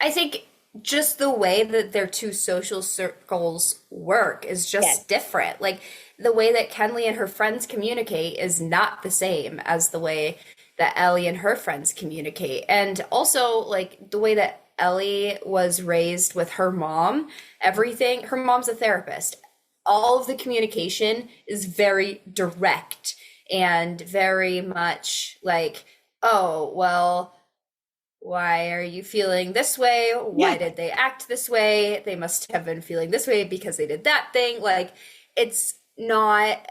I think, just the way that their two social circles work is just Yes. different. Like, the way that Kenley and her friends communicate is not the same as the way that Ellie and her friends communicate. And also, like, the way that Ellie was raised with her mom, everything, her mom's a therapist. All of the communication is very direct and very much like, oh, well, why are you feeling this way? Why Yeah. did they act this way? They must have been feeling this way because they did that thing. Like, it's not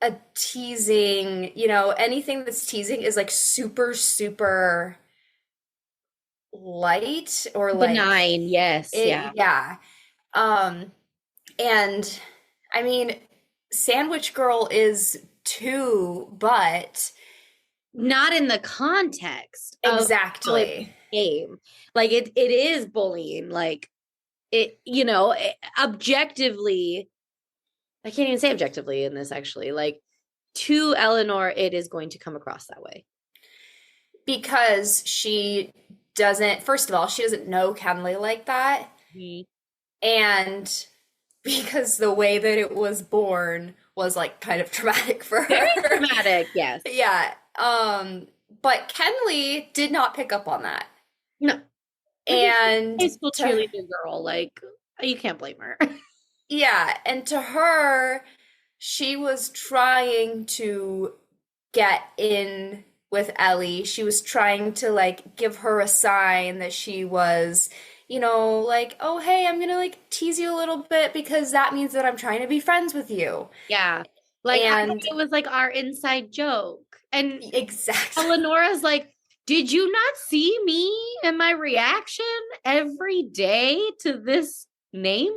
a teasing, anything that's teasing is like super, super light or like Benign. Yes. Yeah. yeah. Um, and I mean, Sandwich Girl is too, but Not in the context of how it exactly. became. Like it is bullying. Like objectively, I can't even say objectively in this actually. Like to Eleanor, it is going to come across that way. Because she doesn't, first of all, she doesn't know Kenley like that. Mhm. And because the way that it was born was like kind of traumatic for her. Very dramatic, yes. Yeah. But Kenley did not pick up on that. No. And High school cheerleader girl, like you can't blame her. yeah, and to her, she was trying to get in with Ellie. She was trying to like give her a sign that she was, like, oh hey, I'm gonna like tease you a little bit because that means that I'm trying to be friends with you. Yeah. Like I And thought it was like our inside joke. And exactly. Eleonora's like, did you not see me and my reaction every day to this name?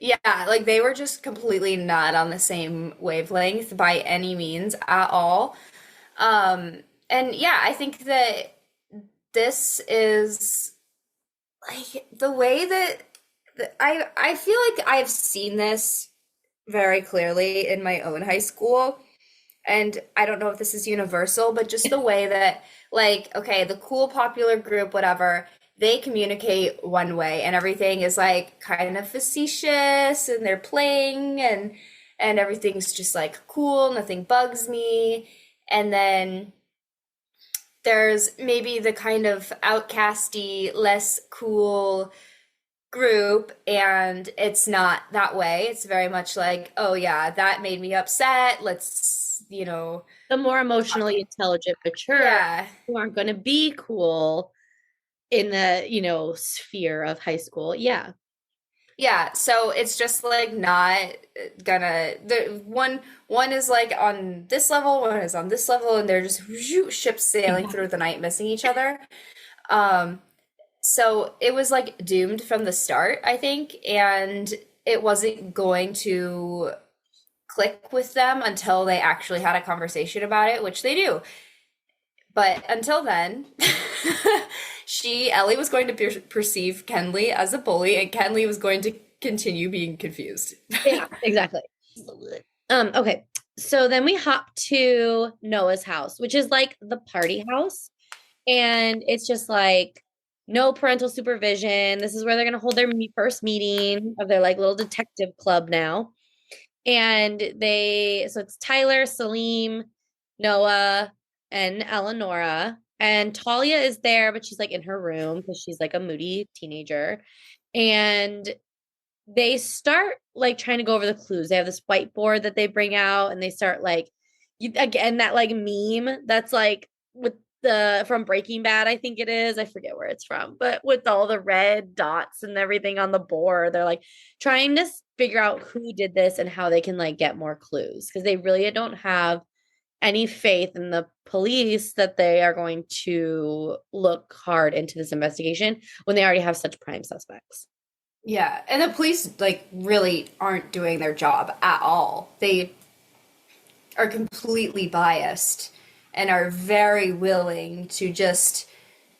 Yeah, like they were just completely not on the same wavelength by any means at all. And yeah, I think that this is like the way that I feel like I've seen this very clearly in my own high school. And I don't know if this is universal, but just the way that, like, okay, the cool popular group, whatever, they communicate one way and everything is like kind of facetious and they're playing and everything's just like cool, nothing bugs me. And then there's maybe the kind of outcasty, less cool group, and it's not that way. It's very much like, oh yeah, that made me upset. Let's, The more emotionally intelligent, mature, yeah. who aren't going to be cool in the, sphere of high school. Yeah. Yeah, so it's just like not gonna the one is like on this level, one is on this level, and they're just ships sailing through the night, missing each other. Um, so it was like doomed from the start, I think, and it wasn't going to click with them until they actually had a conversation about it, which they do. But until then, Ellie was going to perceive Kenley as a bully, and Kenley was going to continue being confused. Yeah, exactly. Okay. So then we hop to Noah's house, which is like the party house. And it's just like no parental supervision. This is where they're going to hold their first meeting of their like little detective club now. And so it's Tyler, Salim, Noah, and Eleonora. And Talia is there, but she's like in her room because she's like a moody teenager. And they start like trying to go over the clues. They have this whiteboard that they bring out and they start like again that like meme that's like with the from Breaking Bad, I think it is. I forget where it's from, but with all the red dots and everything on the board, they're like trying to figure out who did this and how they can like get more clues because they really don't have any faith in the police that they are going to look hard into this investigation when they already have such prime suspects. Yeah, and the police like really aren't doing their job at all. They are completely biased and are very willing to just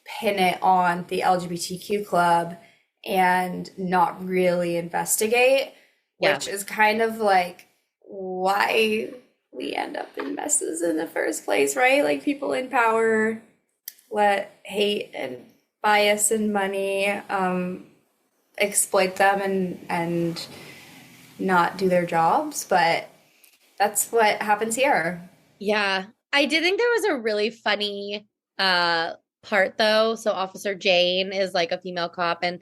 pin it on the LGBTQ club and not really investigate, which is kind of like why we end up in messes in the first place, right? Like people in power let hate and bias and money exploit them and not do their jobs, but that's what happens here. Yeah. I did think there was a really funny part though. So Officer Jane is like a female cop and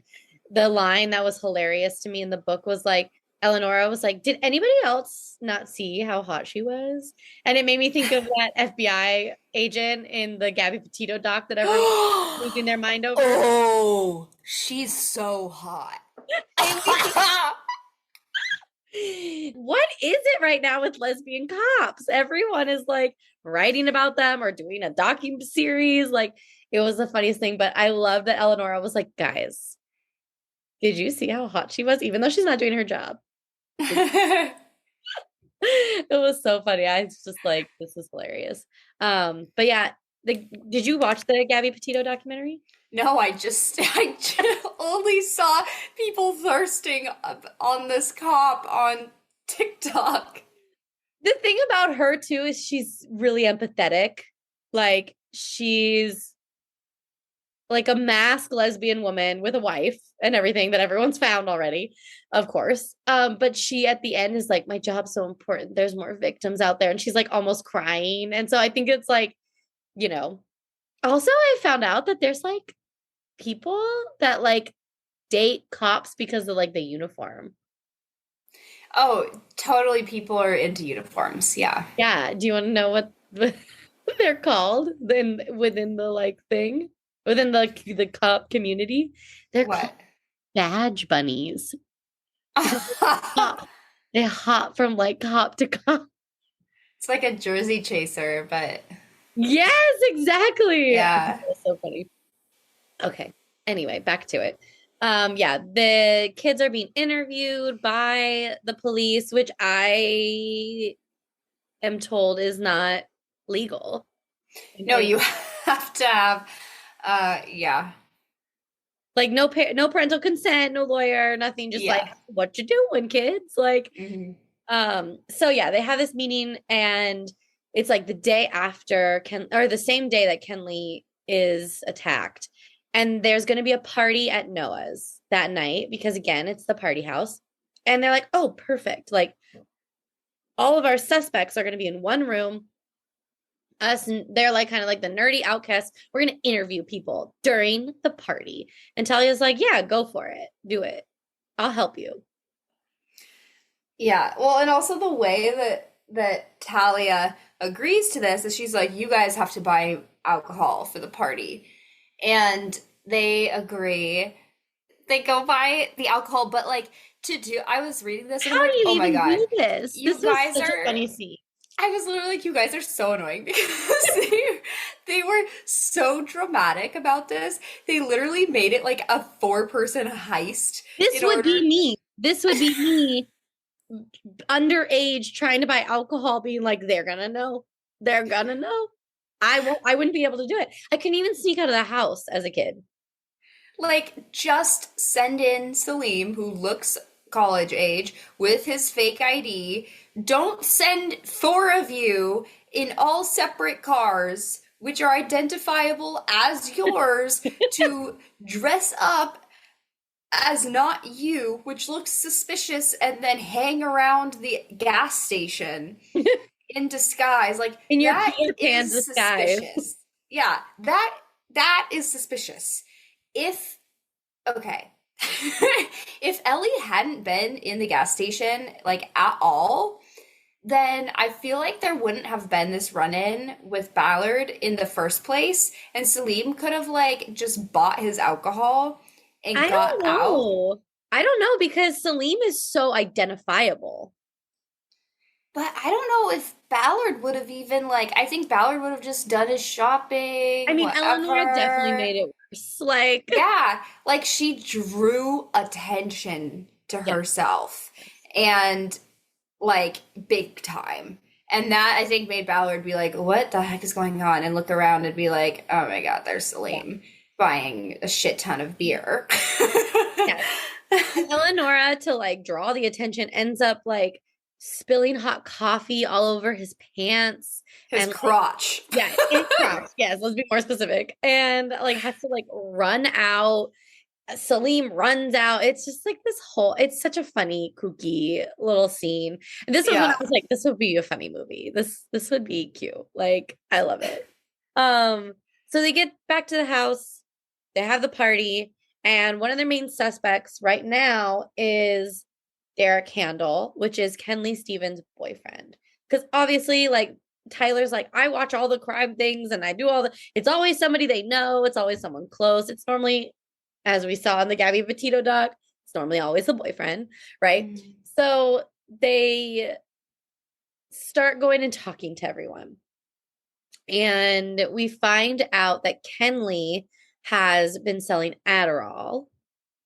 the line that was hilarious to me in the book was like Eleonora was like, "Did anybody else not see how hot she was?" And it made me think of that FBI agent in the Gabby Petito doc that everyone's losing their mind over. Oh, she's so hot. What is it right now with lesbian cops? Everyone is like writing about them or doing a docu series. Like it was the funniest thing. But I love that Eleonora was like, "Guys, did you see how hot she was? Even though she's not doing her job." It was so funny. I was just like, this is hilarious. But yeah, did you watch the Gabby Petito documentary? No, I just only saw people thirsting on this cop on TikTok. The thing about her too is she's really empathetic. Like she's like a masked lesbian woman with a wife and everything that everyone's found already, of course. But she at the end is like, "My job's so important. There's more victims out there." And she's like almost crying. And so I think it's like, you know, also I found out that there's like people that like date cops because of like the uniform. Oh, totally people are into uniforms. Yeah. Yeah. Do you want to know what they're called within the like thing? Within the cop community? They're called What? badge bunnies. They hop from like cop to cop. It's like a jersey chaser, but Yes, exactly. yeah. That's so funny. Okay. Anyway, back to it. Yeah, the kids are being interviewed by the police, which I am told is not legal. No, you have to have yeah. Like no parental consent, no lawyer, nothing, just Yeah. like what you doing, kids? Like Mhm. so yeah, they have this meeting and it's like the day after the same day that Kenley is attacked. And there's going to be a party at Noah's that night because again, it's the party house. And they're like, "Oh, perfect. Like all of our suspects are going to be in one room. Us and they're like kind of like the nerdy outcasts. We're going to interview people during the party." And Talia's like, "Yeah, go for it. Do it. I'll help you." Yeah. Well, and also the way that Talia agrees to this is she's like, "You guys have to buy alcohol for the party." And they agree. they go buy the alcohol, but like I was reading this and I'm How like, do you oh my even God, do this? you This was guys such a are, funny scene. I was literally like, you guys are so annoying because they were so dramatic about this. They literally made it like a four-person heist This in would be order. me. This would be me underage trying to buy alcohol, being like, they're gonna know. They're gonna know. I wouldn't be able to do it. I couldn't even sneak out of the house as a kid. Like, just send in Salim, who looks college age, with his fake ID. Don't send four of you in all separate cars, which are identifiable as yours, to dress up as not you, which looks suspicious, and then hang around the gas station in disguise. Like, In your that Peter Pan is disguise. suspicious. Yeah, that is suspicious. If Okay. If Ellie hadn't been in the gas station, like, at all, then I feel like there wouldn't have been this run-in with Ballard in the first place, and Salim could have, like, just bought his alcohol and I got don't out. know. I don't know because Salim is so identifiable. But I don't know if Ballard would have even, like, I think Ballard would have just done his shopping, I mean, Eleanor definitely whatever. made it worse. Like, Yeah, like she drew attention to yeah. herself and like big time. And that I think made Ballard be like, what the heck is going on? And look around and be like, oh my God, there's Salim buying a shit ton of beer. Yes. And Eleonora, to like draw the attention, ends up like spilling hot coffee all over his pants His and like, crotch. yeah, his crotch. Yes, let's be more specific. And like has to like run out. Salim runs out. It's just like this whole, it's such a funny, kooky little scene. And this was when I Yeah. was like, this would be a funny movie. This would be cute. Like, I love it. So they get back to the house, they have the party, and one of their main suspects right now is Derek Handel, which is Kenley Stevens' boyfriend. Because obviously, like Tyler's like, I watch all the crime things and I do all the, it's always somebody they know, it's always someone close. It's normally, as we saw in the Gabby Petito doc, it's normally always the boyfriend, right? Mm. So they start going and talking to everyone. And we find out that Kenley has been selling Adderall.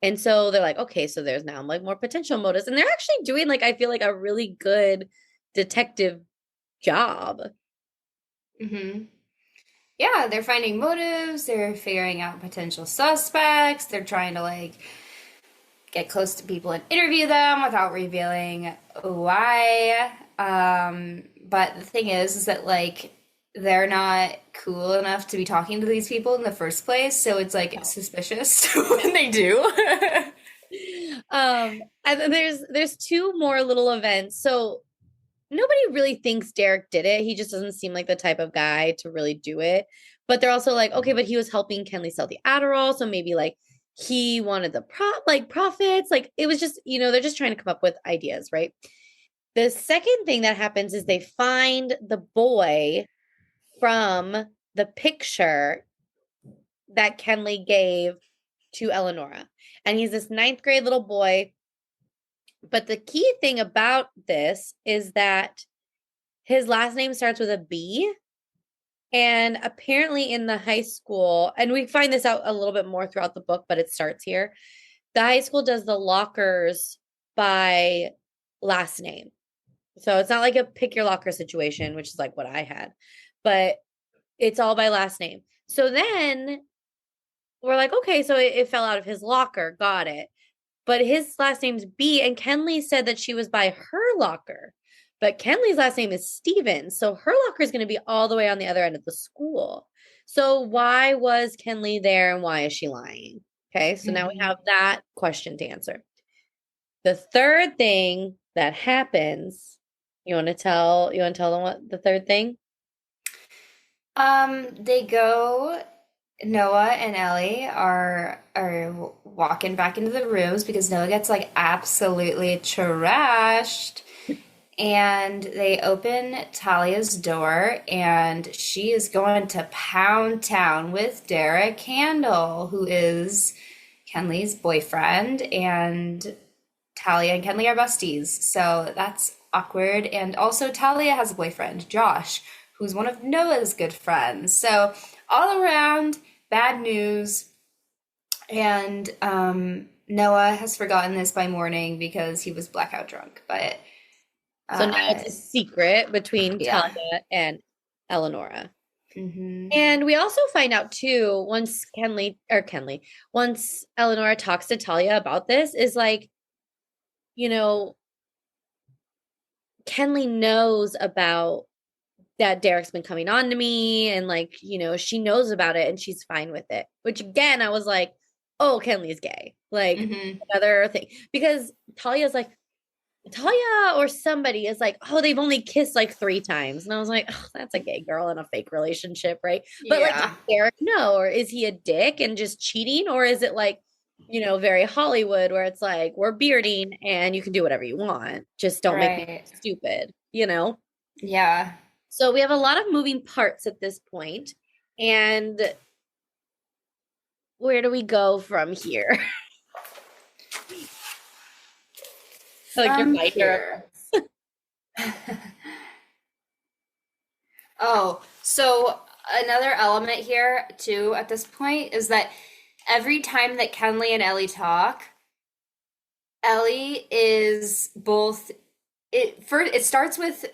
And so they're like, okay, so there's now like more potential motives. And they're actually doing like, I feel like a really good detective job. Mm-hmm. Yeah, they're finding motives, they're figuring out potential suspects, they're trying to like get close to people and interview them without revealing why. But the thing is that like they're not cool enough to be talking to these people in the first place, so it's like suspicious when they do. And then there's two more little events. So nobody really thinks Derek did it. He just doesn't seem like the type of guy to really do it. But they're also like, okay, but he was helping Kenley sell the Adderall, so maybe like he wanted the profits. Like it was just, they're just trying to come up with ideas, right? The second thing that happens is they find the boy from the picture that Kenley gave to Eleonora. And he's this ninth grade little boy. But the key thing about this is that his last name starts with a B. And apparently in the high school, and we find this out a little bit more throughout the book, but it starts here. The high school does the lockers by last name. So it's not like a pick your locker situation, which is like what I had, but it's all by last name. So then we're like, okay, so it fell out of his locker. Got it. But his last name's B, and Kenley said that she was by her locker. But Kenley's last name is Stevens, so her locker is going to be all the way on the other end of the school. So why was Kenley there, and why is she lying? Okay, so now we have that question to answer. The third thing that happens, you want to tell them what the third thing? They go. Noah and Ellie are walking back into the rooms because Noah gets like absolutely trashed. And they open Talia's door and she is going to pound town with Derek Handel, who is Kenley's boyfriend, and Talia and Kenley are besties. So that's awkward. And also, Talia has a boyfriend, Josh, who's one of Noah's good friends. So all around, bad news. And Noah has forgotten this by morning because he was blackout drunk. But So now it's a secret between yeah. Talia and Eleonora. Mm-hmm. And we also find out too, once Eleonora talks to Talia about this, is like, you know, Kenley knows about that Derek's been coming on to me, and like, you know, she knows about it and she's fine with it. Which again, I was like, oh, Kenley's gay. Like another thing. Because Talia or somebody is like, oh, they've only kissed like 3 times. And I was like, oh, that's a gay girl in a fake relationship, right? But like, does Derek know? Or is he a dick and just cheating? Or is it like, you know, very Hollywood where it's like, we're bearding and you can do whatever you want. Just don't make me stupid, you know? Yeah. So we have a lot of moving parts at this point. And where do we go from here? Like your binder. Oh, so another element here too at this point is that every time that Kenley and Ellie talk, Ellie is both it starts with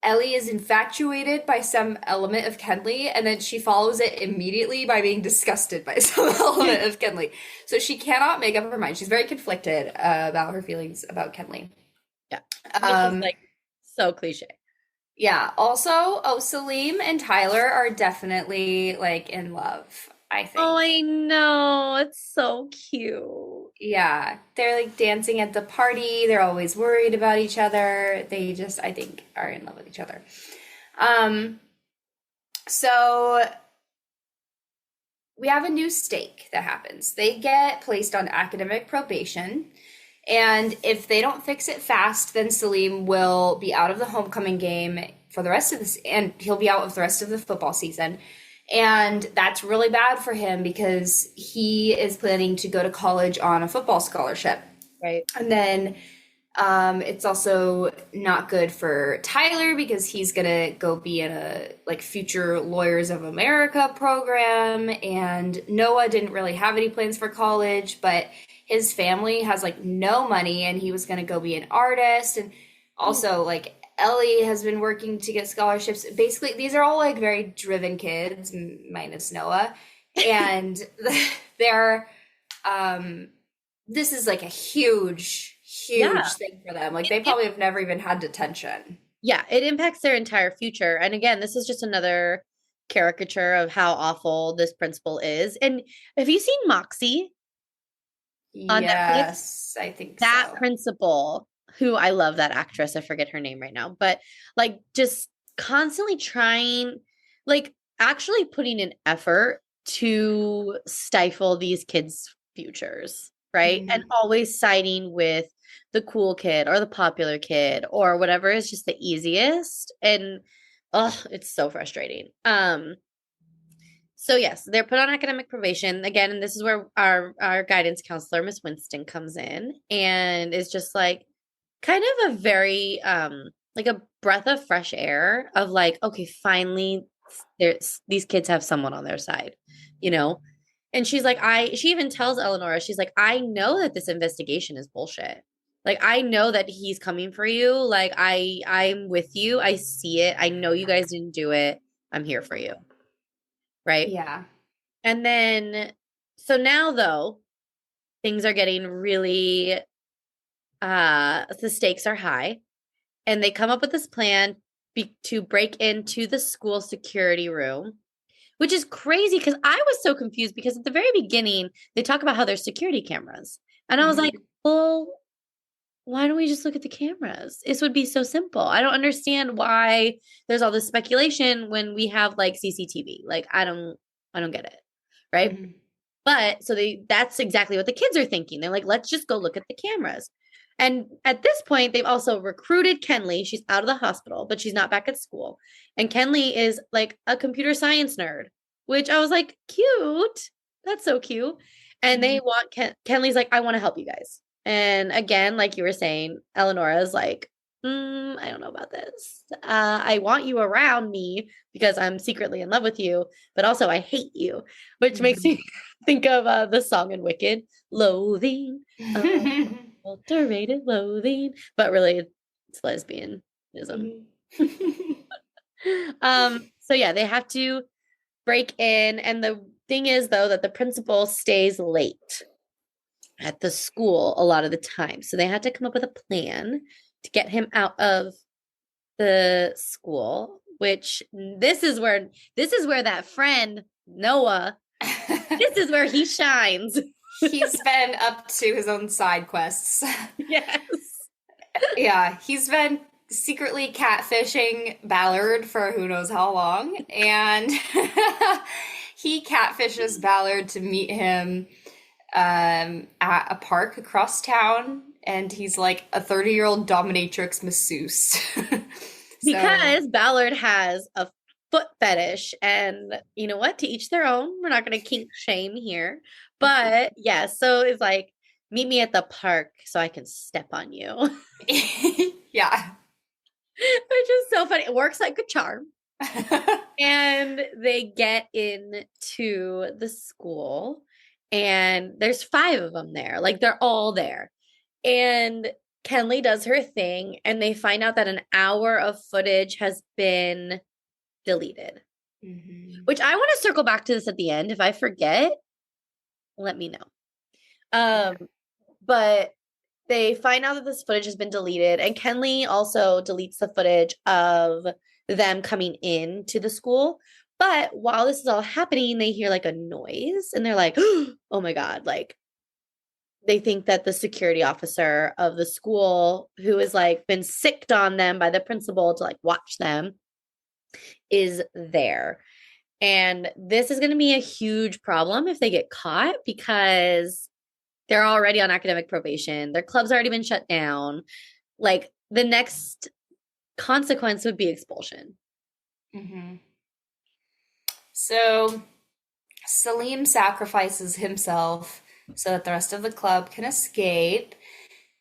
Ellie is infatuated by some element of Kenley, and then she follows it immediately by being disgusted by some element of Kenley. So she cannot make up her mind. She's very conflicted about her feelings about Kenley. Yeah. Which is like so cliche. Yeah. Also, Salim and Tyler are definitely like in love, I think. Oh, I know. It's so cute. Yeah. They're like dancing at the party. They're always worried about each other. They just, I think, are in love with each other. So we have a new stake that happens. They get placed on academic probation. And if they don't fix it fast, then Salim will be out of the homecoming game for the rest of this, and he'll be out of the rest of the football season. And that's really bad for him because he is planning to go to college on a football scholarship. Right. And then it's also not good for Tyler because he's going to go be in a like future Lawyers of America program. And Noah didn't really have any plans for college, but his family has like no money and he was going to go be an artist. And also like Ellie has been working to get scholarships. Basically, these are all like very driven kids minus Noah. And they're, this is like a huge thing for them. Like they probably have never even had detention. Yeah, it impacts their entire future. And again, this is just another caricature of how awful this principal is. And have you seen Moxie? Yes, I think that so. principal, who I love that actress, I forget her name right now, but like just constantly trying, like actually putting an effort to stifle these kids' futures, right? Mm-hmm. And always siding with the cool kid or the popular kid or whatever is just the easiest. And oh, it's so frustrating. So yes, they're put on academic probation again, and this is where our guidance counselor, Miss Winston, comes in and is just like kind of a very like a breath of fresh air of like, okay, finally these kids have someone on their side, you know? And she's like, she even tells Eleonora, she's like, I know that this investigation is bullshit. Like, I know that he's coming for you. Like, I'm with you. I see it. I know you guys didn't do it. I'm here for you. Right? Yeah. And then, so now though, things are getting really, the stakes are high. And they come up with this plan to break into the school security room, which is crazy because I was so confused because at the very beginning, they talk about how there's security cameras. And I was like, well, why don't we just look at the cameras? This would be so simple. I don't understand why there's all this speculation when we have like CCTV. Like, I don't get it. Right. Mm-hmm. But so that's exactly what the kids are thinking. They're like, let's just go look at the cameras. And at this point, they've also recruited Kenley. She's out of the hospital, but she's not back at school. And Kenley is like a computer science nerd, which I was like, cute. That's so cute. And they want Kenley's like, I want to help you guys. And again, like you were saying, Eleonora's like, I don't know about this. I want you around me because I'm secretly in love with you, but also I hate you, which makes me think of the song in Wicked, Loathing, Adulterated Loathing, but really it's lesbianism. So yeah, they have to break in, and the thing is though that the principal stays late at the school a lot of the time. So they had to come up with a plan to get him out of the school, which this is where that friend Noah, this is where he shines. He's been up to his own side quests. Yes. Yeah, he's been secretly catfishing Ballard for who knows how long, and he catfishes Ballard to meet him at a park across town, and he's like a 30-year-old dominatrix masseuse. Because Ballard has a foot fetish, and you know what? To each their own. We're not going to kink shame here. But yeah, so it's like, meet me at the park so I can step on you. Yeah. Which is so funny. It works like a charm. And they get into the school, and there's 5 of them there. Like, they're all there. And Kenley does her thing, and they find out that an hour of footage has been deleted. Which I want to circle back to this at the end. If I forget, let me know. But they find out that this footage has been deleted, and Kenley also deletes the footage of them coming into the school. But while this is all happening, they hear like a noise, and they're like, oh my God, like they think that the security officer of the school, who has like been sicked on them by the principal to like watch them, is there. And this is going to be a huge problem if they get caught, because they're already on academic probation. Their club's already been shut down. Like, the next consequence would be expulsion. So Salim sacrifices himself so that the rest of the club can escape.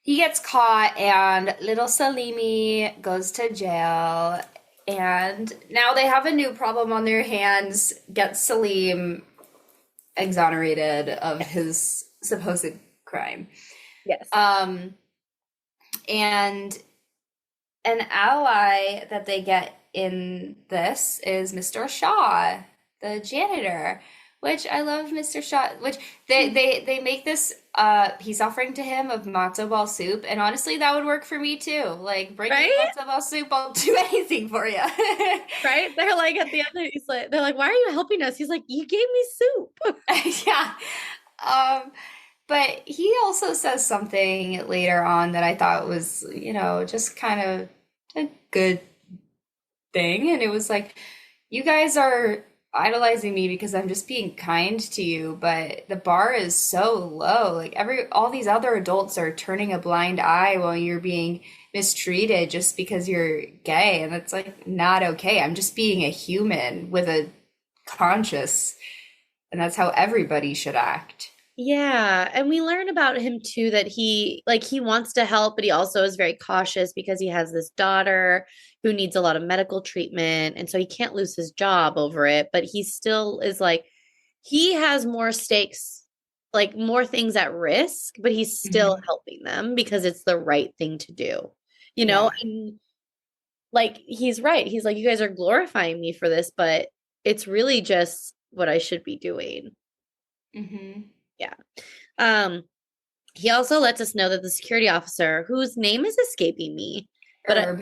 He gets caught, and little Salimi goes to jail. And now they have a new problem on their hands. Get Salim exonerated of his supposed crime. Yes. And an ally that they get in this is Mr. Shaw, the janitor, which I love Mr. Shaw, which they make this peace offering to him of matzo ball soup, and honestly that would work for me too. Like, bring me matzo ball soup, I'll do anything for you. Right? They're like, at the end, they're like, why are you helping us? He's like, you gave me soup. Yeah. But he also says something later on that I thought was, just kind of a good thing. And it was like, you guys are idolizing me because I'm just being kind to you, but the bar is so low. Like, all these other adults are turning a blind eye while you're being mistreated just because you're gay. And it's like, not okay. I'm just being a human with a conscience. And that's how everybody should act. Yeah, and we learn about him too, that he wants to help, but he also is very cautious because he has this daughter who needs a lot of medical treatment, and so he can't lose his job over it, but he still is like, he has more stakes, like more things at risk, but he's still helping them because it's the right thing to do. And like, he's right. He's like, you guys are glorifying me for this, but it's really just what I should be doing. Yeah. He also lets us know that the security officer, whose name is escaping me, but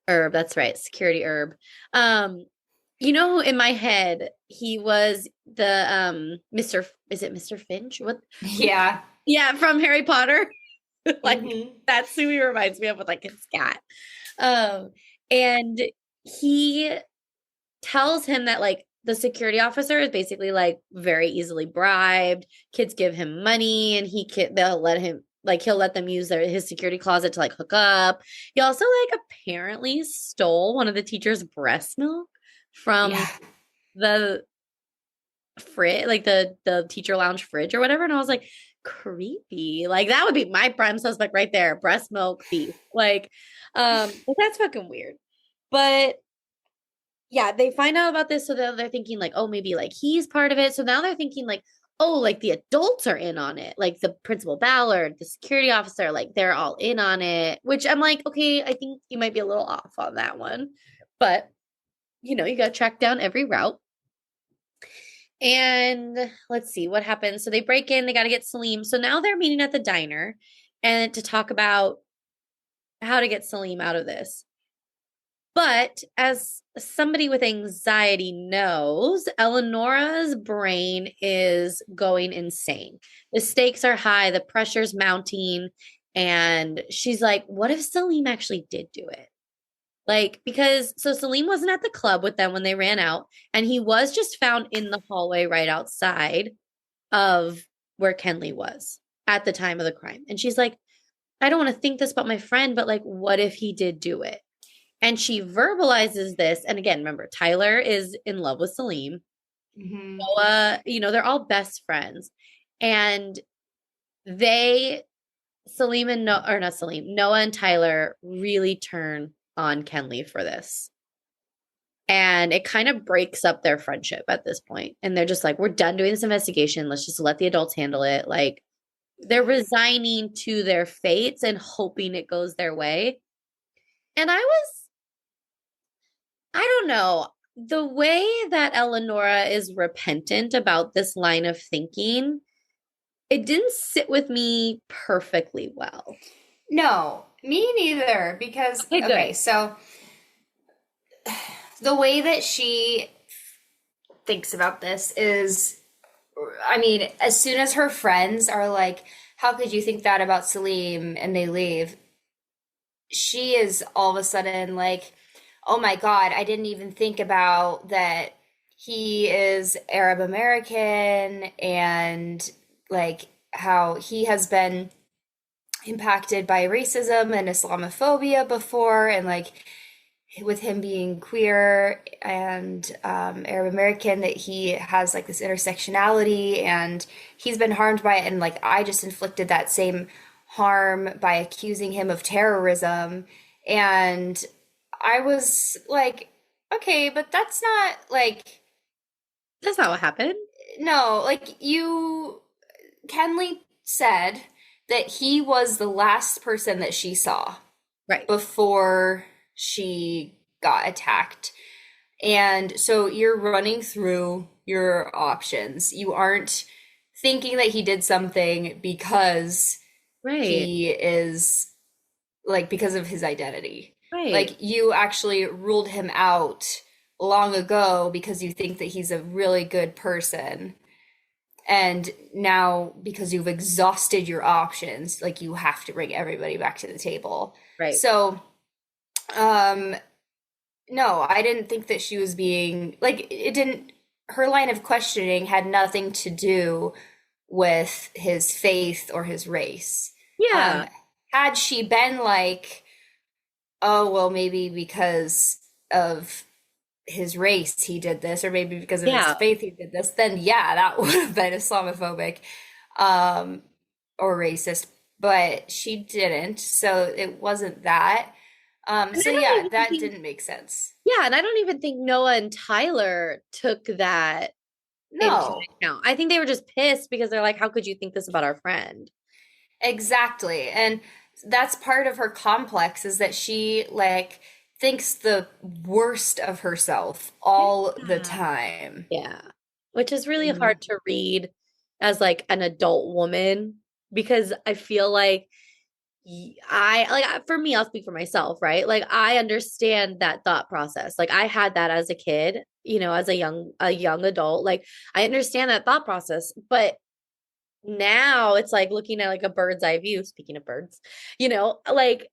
Herb, that's right, security Herb. In my head, he was the is it Mr. Finch? What? Yeah. Yeah, from Harry Potter. Like, that's who he reminds me of with like his cat. And he tells him that like the security officer is basically like very easily bribed. Kids give him money, and they'll let him, like, he'll let them use his security closet to like hook up. He also like apparently stole one of the teacher's breast milk from the fridge, like the teacher lounge fridge or whatever. And I was like, creepy. Like that would be my prime suspect right there. Breast milk thief. Like, well, that's fucking weird. But yeah, they find out about this, so they're thinking like, oh, maybe like he's part of it. So now they're thinking like, oh, like the adults are in on it, like the principal Ballard, the security officer, like they're all in on it. Which I'm like, okay, I think you might be a little off on that one, but you got to track down every route. And let's see what happens. So they break in, they got to get Salim. So now they're meeting at the diner and to talk about how to get Salim out of this. But as somebody with anxiety knows, Eleonora's brain is going insane. The stakes are high, the pressure's mounting, and she's like, what if Salim actually did do it? Like, because so Salim wasn't at the club with them when they ran out, and he was just found in the hallway right outside of where Kenley was at the time of the crime. And she's like, I don't want to think this about my friend, but like, what if he did do it? And she verbalizes this. And again, remember, Tyler is in love with Salim. Mm-hmm. Noah, they're all best friends. And Salim and no, or not Salim, Noah and Tyler really turn on Kenley for this. And it kind of breaks up their friendship at this point. And they're just like, we're done doing this investigation. Let's just let the adults handle it. Like they're resigning to their fates and hoping it goes their way. And I don't know, the way that Eleonora is repentant about this line of thinking, it didn't sit with me perfectly well. No, me neither. Because, Okay, so the way that she thinks about this is, I mean, as soon as her friends are like, how could you think that about Salim? And they leave, she is all of a sudden like, oh my God, I didn't even think about that he is Arab American and like how he has been impacted by racism and Islamophobia before, and like with him being queer and Arab American, that he has like this intersectionality and he's been harmed by it. And like, I just inflicted that same harm by accusing him of terrorism. And I was like, okay, but that's not like, that's not what happened. no, like Kenley said that he was the last person that she saw Right. before she got attacked. And so you're running through your options. You aren't thinking that he did something because Right. he is like because of his identity. Right. Like you actually ruled him out long ago because you think that he's a really good person. And now because you've exhausted your options, like you have to bring everybody back to the table. Right. So no, I didn't think that she was being like, it didn't, her line of questioning had nothing to do with his faith or his race. Yeah. Had she been like, oh, well, maybe because of his race he did this, or maybe because of his faith he did this, then yeah, that would have been Islamophobic or racist. But she didn't, so it wasn't that. So yeah, that didn't make sense. Yeah, and I don't even think Noah and Tyler took that into account. I think they were just pissed because they're like, how could you think this about our friend? Exactly. And that's part of her complex, is that she like thinks the worst of herself all the time. Yeah. Which is really hard to read as like an adult woman, because I feel like for me, I'll speak for myself, right? Like I understand that thought process. Like I had that as a kid, as a young adult. Like I understand that thought process, but now it's like looking at like a bird's eye view, speaking of birds, like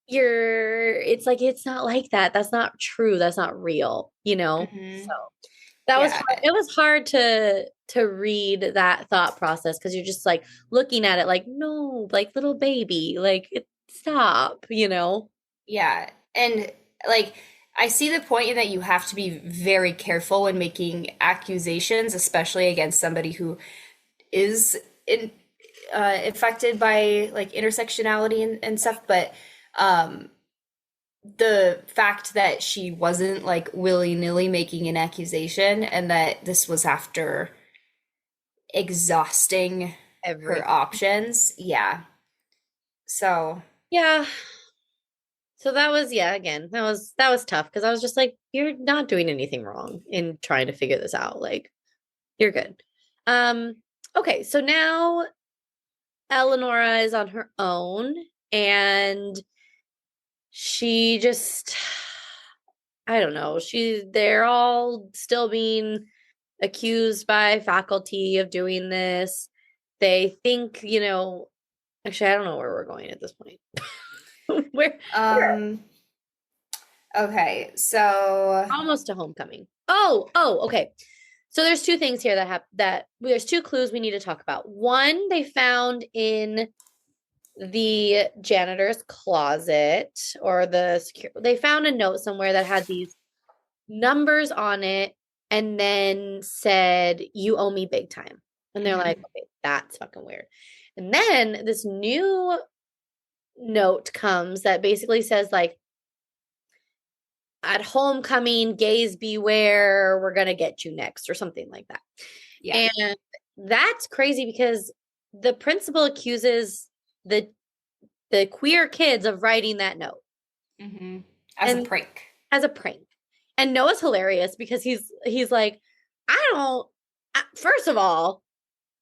it's like, it's not like that. That's not true. That's not real, So that was hard. It was hard to read that thought process, because you're just like looking at it like, no, like little baby, like stop, Yeah. And like I see the point in that you have to be very careful when making accusations, especially against somebody who is affected by like intersectionality and stuff. But um, the fact that she wasn't like willy-nilly making an accusation and that this was after exhausting her options. Yeah. So, Yeah. So that was, yeah, again, that was tough because I was just like, you're not doing anything wrong in trying to figure this out. Like, you're good. Um, okay, so now Eleonora is on her own and she just I don't know, they're all still being accused by faculty of doing this. They think, actually I don't know where we're going at this point. Where um, okay, so almost to homecoming. Oh, okay. So there's two things here that there's two clues we need to talk about. One, they found in the janitor's closet or they found a note somewhere that had these numbers on it and then said, "You owe me big time." And they're like, "Okay, that's fucking weird." And then this new note comes that basically says like, "At homecoming, gays beware, we're going to get you next," or something like that. yeah. And that's crazy because the principal accuses the queer kids of writing that note. Mm-hmm. As a prank. As a prank. And Noah's hilarious because he's like, first of all,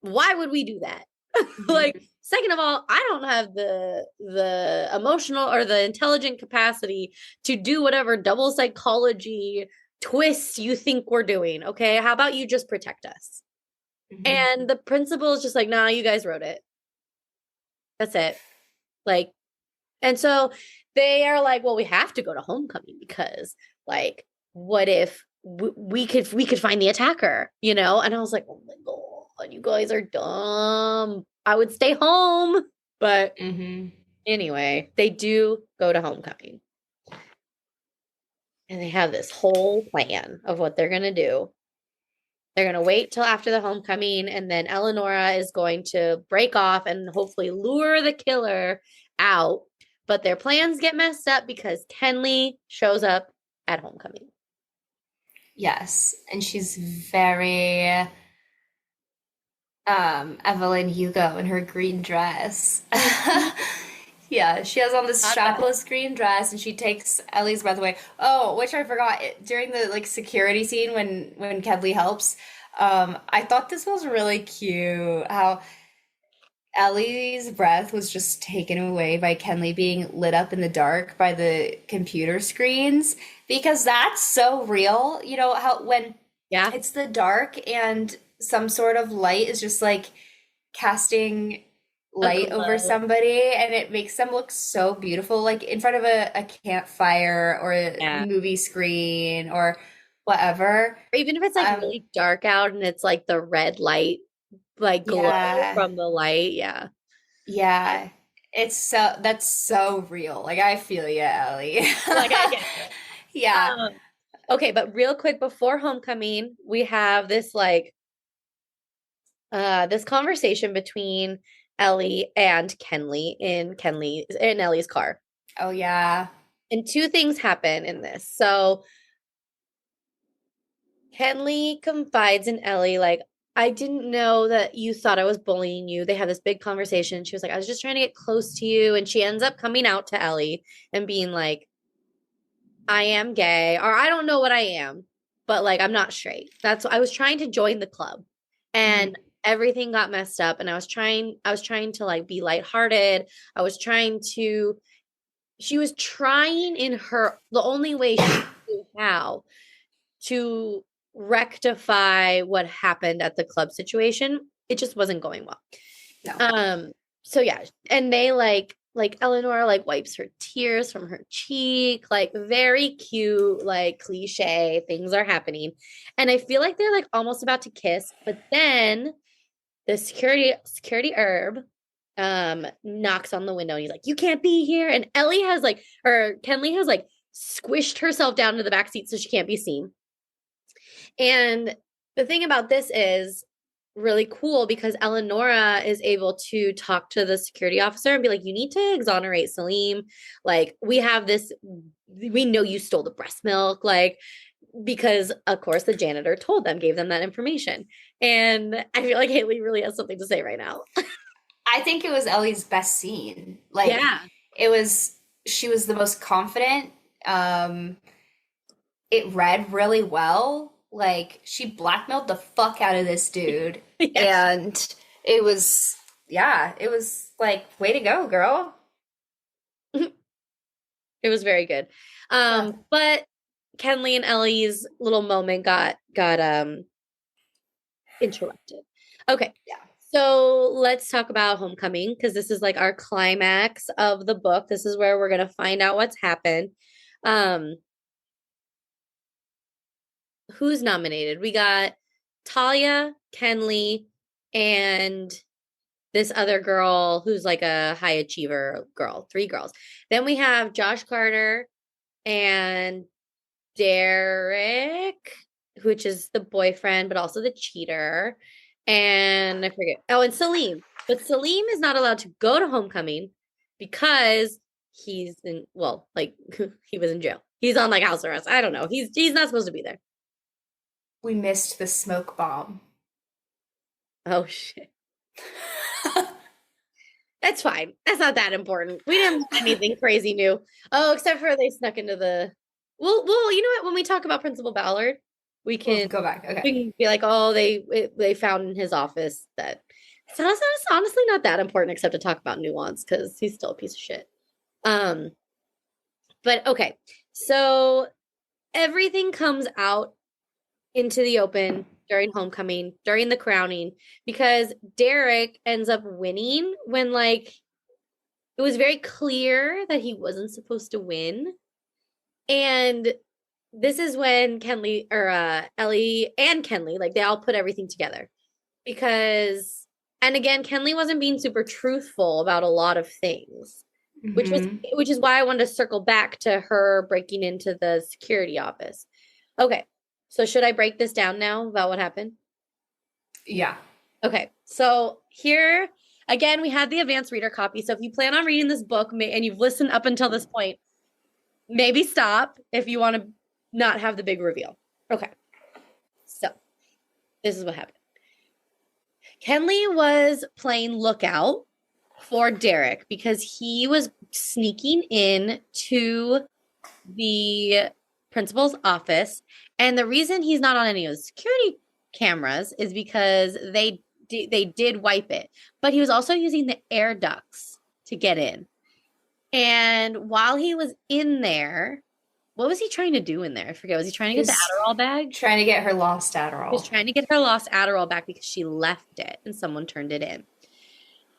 why would we do that? Like, second of all, I don't have the emotional or the intelligent capacity to do whatever double psychology twist you think we're doing. Okay, how about you just protect us? And the principal is just like, nah, you guys wrote it. That's it. Like, and so they are like, well, we have to go to homecoming because, like, what if we could find the attacker, And I was like, oh my God, you guys are dumb. I would stay home. But anyway, they do go to homecoming. And they have this whole plan of what they're going to do. They're going to wait till after the homecoming, and then Eleonora is going to break off and hopefully lure the killer out. But their plans get messed up because Kenley shows up at homecoming. Yes, and she's very Evelyn Hugo in her green dress. Yeah, she has on this strapless green dress and she takes Ellie's breath away. Oh, which I forgot during the like security scene when Kedley helps. I thought this was really cute how Ellie's breath was just taken away by Kenley being lit up in the dark by the computer screens because that's so real. You know how when it's the dark and some sort of light is just like casting light over somebody and it makes them look so beautiful, like in front of a campfire or a movie screen or whatever. Or even if it's like really dark out and it's like the red light like glow from the light. Yeah. That's so real. Like I feel you, Ellie. Like I get it. Yeah. Okay, but real quick before homecoming, we have this like this conversation between Ellie and Kenley in Ellie's car. Oh yeah. And two things happen in this. So Kenley confides in Ellie, like, I didn't know that you thought I was bullying you. They have this big conversation. She was like, I was just trying to get close to you. And she ends up coming out to Ellie and being like, I am gay, or I don't know what I am, but like, I'm not straight. I was trying to join the club and everything got messed up. And I was trying to like be lighthearted. She was trying in the only way she knew how to rectify what happened at the club situation. It just wasn't going well. No. So yeah, and they like Eleanor like wipes her tears from her cheek, like very cute, like cliche things are happening. And I feel like they're like almost about to kiss, but then the security herb knocks on the window and he's like, you can't be here. And Kenley has like squished herself down to the back seat so she can't be seen. And the thing about this is really cool because Eleonora is able to talk to the security officer and be like, you need to exonerate Salim. Like, we have this, we know you stole the breast milk. Like, because of course the janitor told them, gave them that information. And I feel like Haylie really has something to say right now. I think it was Ellie's best scene. Like, Yeah. She was the most confident. It read really well. Like, she blackmailed the fuck out of this dude. Yeah. And it was like, way to go, girl. It was very good. But Kenley and Ellie's little moment got interrupted. Okay. Yeah. So let's talk about Homecoming because this is like our climax of the book. This is where we're gonna find out what's happened. Who's nominated? We got Talia, Kenley, and this other girl who's like a high achiever girl. 3 girls. Then we have Josh Carter and Derek, which is the boyfriend, but also the cheater. And I forget. Oh, and Salim. But Salim is not allowed to go to Homecoming because he's in, well, like he was in jail. He's on like house arrest. I don't know. He's not supposed to be there. We missed the smoke bomb. Oh shit. That's fine. That's not that important. We didn't do anything crazy new. Oh, except for they snuck into the well, you know what? When we talk about Principal Ballard, we can We'll go back. Okay. We can be like, oh, they found in his office that it's honestly not that important except to talk about nuance because he's still a piece of shit. But okay, so everything comes out into the open during Homecoming, during the crowning, because Derek ends up winning when like it was very clear that he wasn't supposed to win. And this is when Kenley or Ellie and Kenley, like they all put everything together. Because and again, Kenley wasn't being super truthful about a lot of things. Which is why I wanted to circle back to her breaking into the security office. Okay. So should I break this down now about what happened? Yeah. Okay. So here again, we had the advanced reader copy. So if you plan on reading this book and you've listened up until this point, maybe stop if you want to not have the big reveal. Okay. So this is what happened. Kenley was playing lookout for Derek because he was sneaking in to the principal's office. And the reason he's not on any of the security cameras is because they did wipe it. But he was also using the air ducts to get in. And while he was in there, what was he trying to do in there? I forget. Was he trying to get the Adderall bag? Trying to get her lost Adderall. He was trying to get her lost Adderall back because she left it and someone turned it in.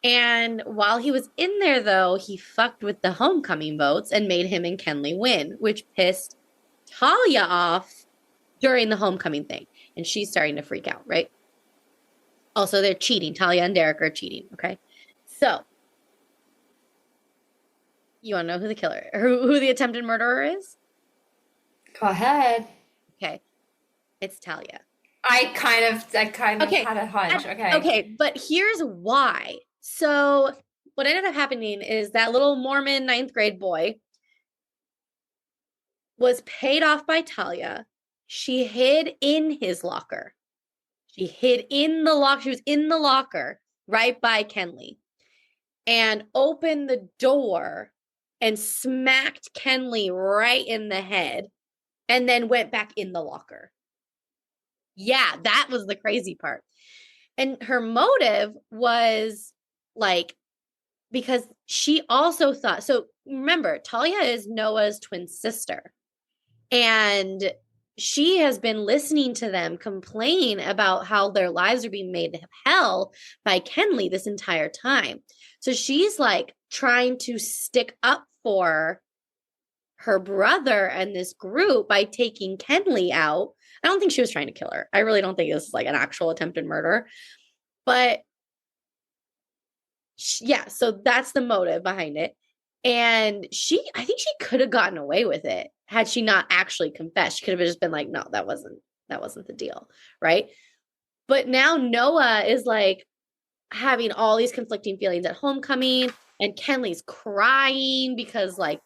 And while he was in there, though, he fucked with the homecoming votes and made him and Kenley win, which pissed Talia off during the homecoming thing. And she's starting to freak out, right? Also, they're cheating. Talia and Derek are cheating, okay? So, you want to know who the killer, who the attempted murderer is? Go ahead. Okay. It's Talia. I kind of Okay. had a hunch. Okay. Okay, but here's why. So what ended up happening is that little Mormon 9th grade boy was paid off by Talia. She hid in his locker. She hid in the locker. She was in the locker right by Kenley and opened the door and smacked Kenley right in the head and then went back in the locker. Yeah, that was the crazy part. And her motive was like, because she also thought, so remember, Talia is Noah's twin sister. And she has been listening to them complain about how their lives are being made hell by Kenley this entire time. So she's like trying to stick up for her brother and this group by taking Kenley out. I don't think she was trying to kill her. I really don't think this is like an actual attempted murder. But yeah, so that's the motive behind it. And I think she could have gotten away with it. had she not actually confessed. She could have just been like, no, that wasn't the deal, right? But now Noah is like having all these conflicting feelings at homecoming, and Kenley's crying because like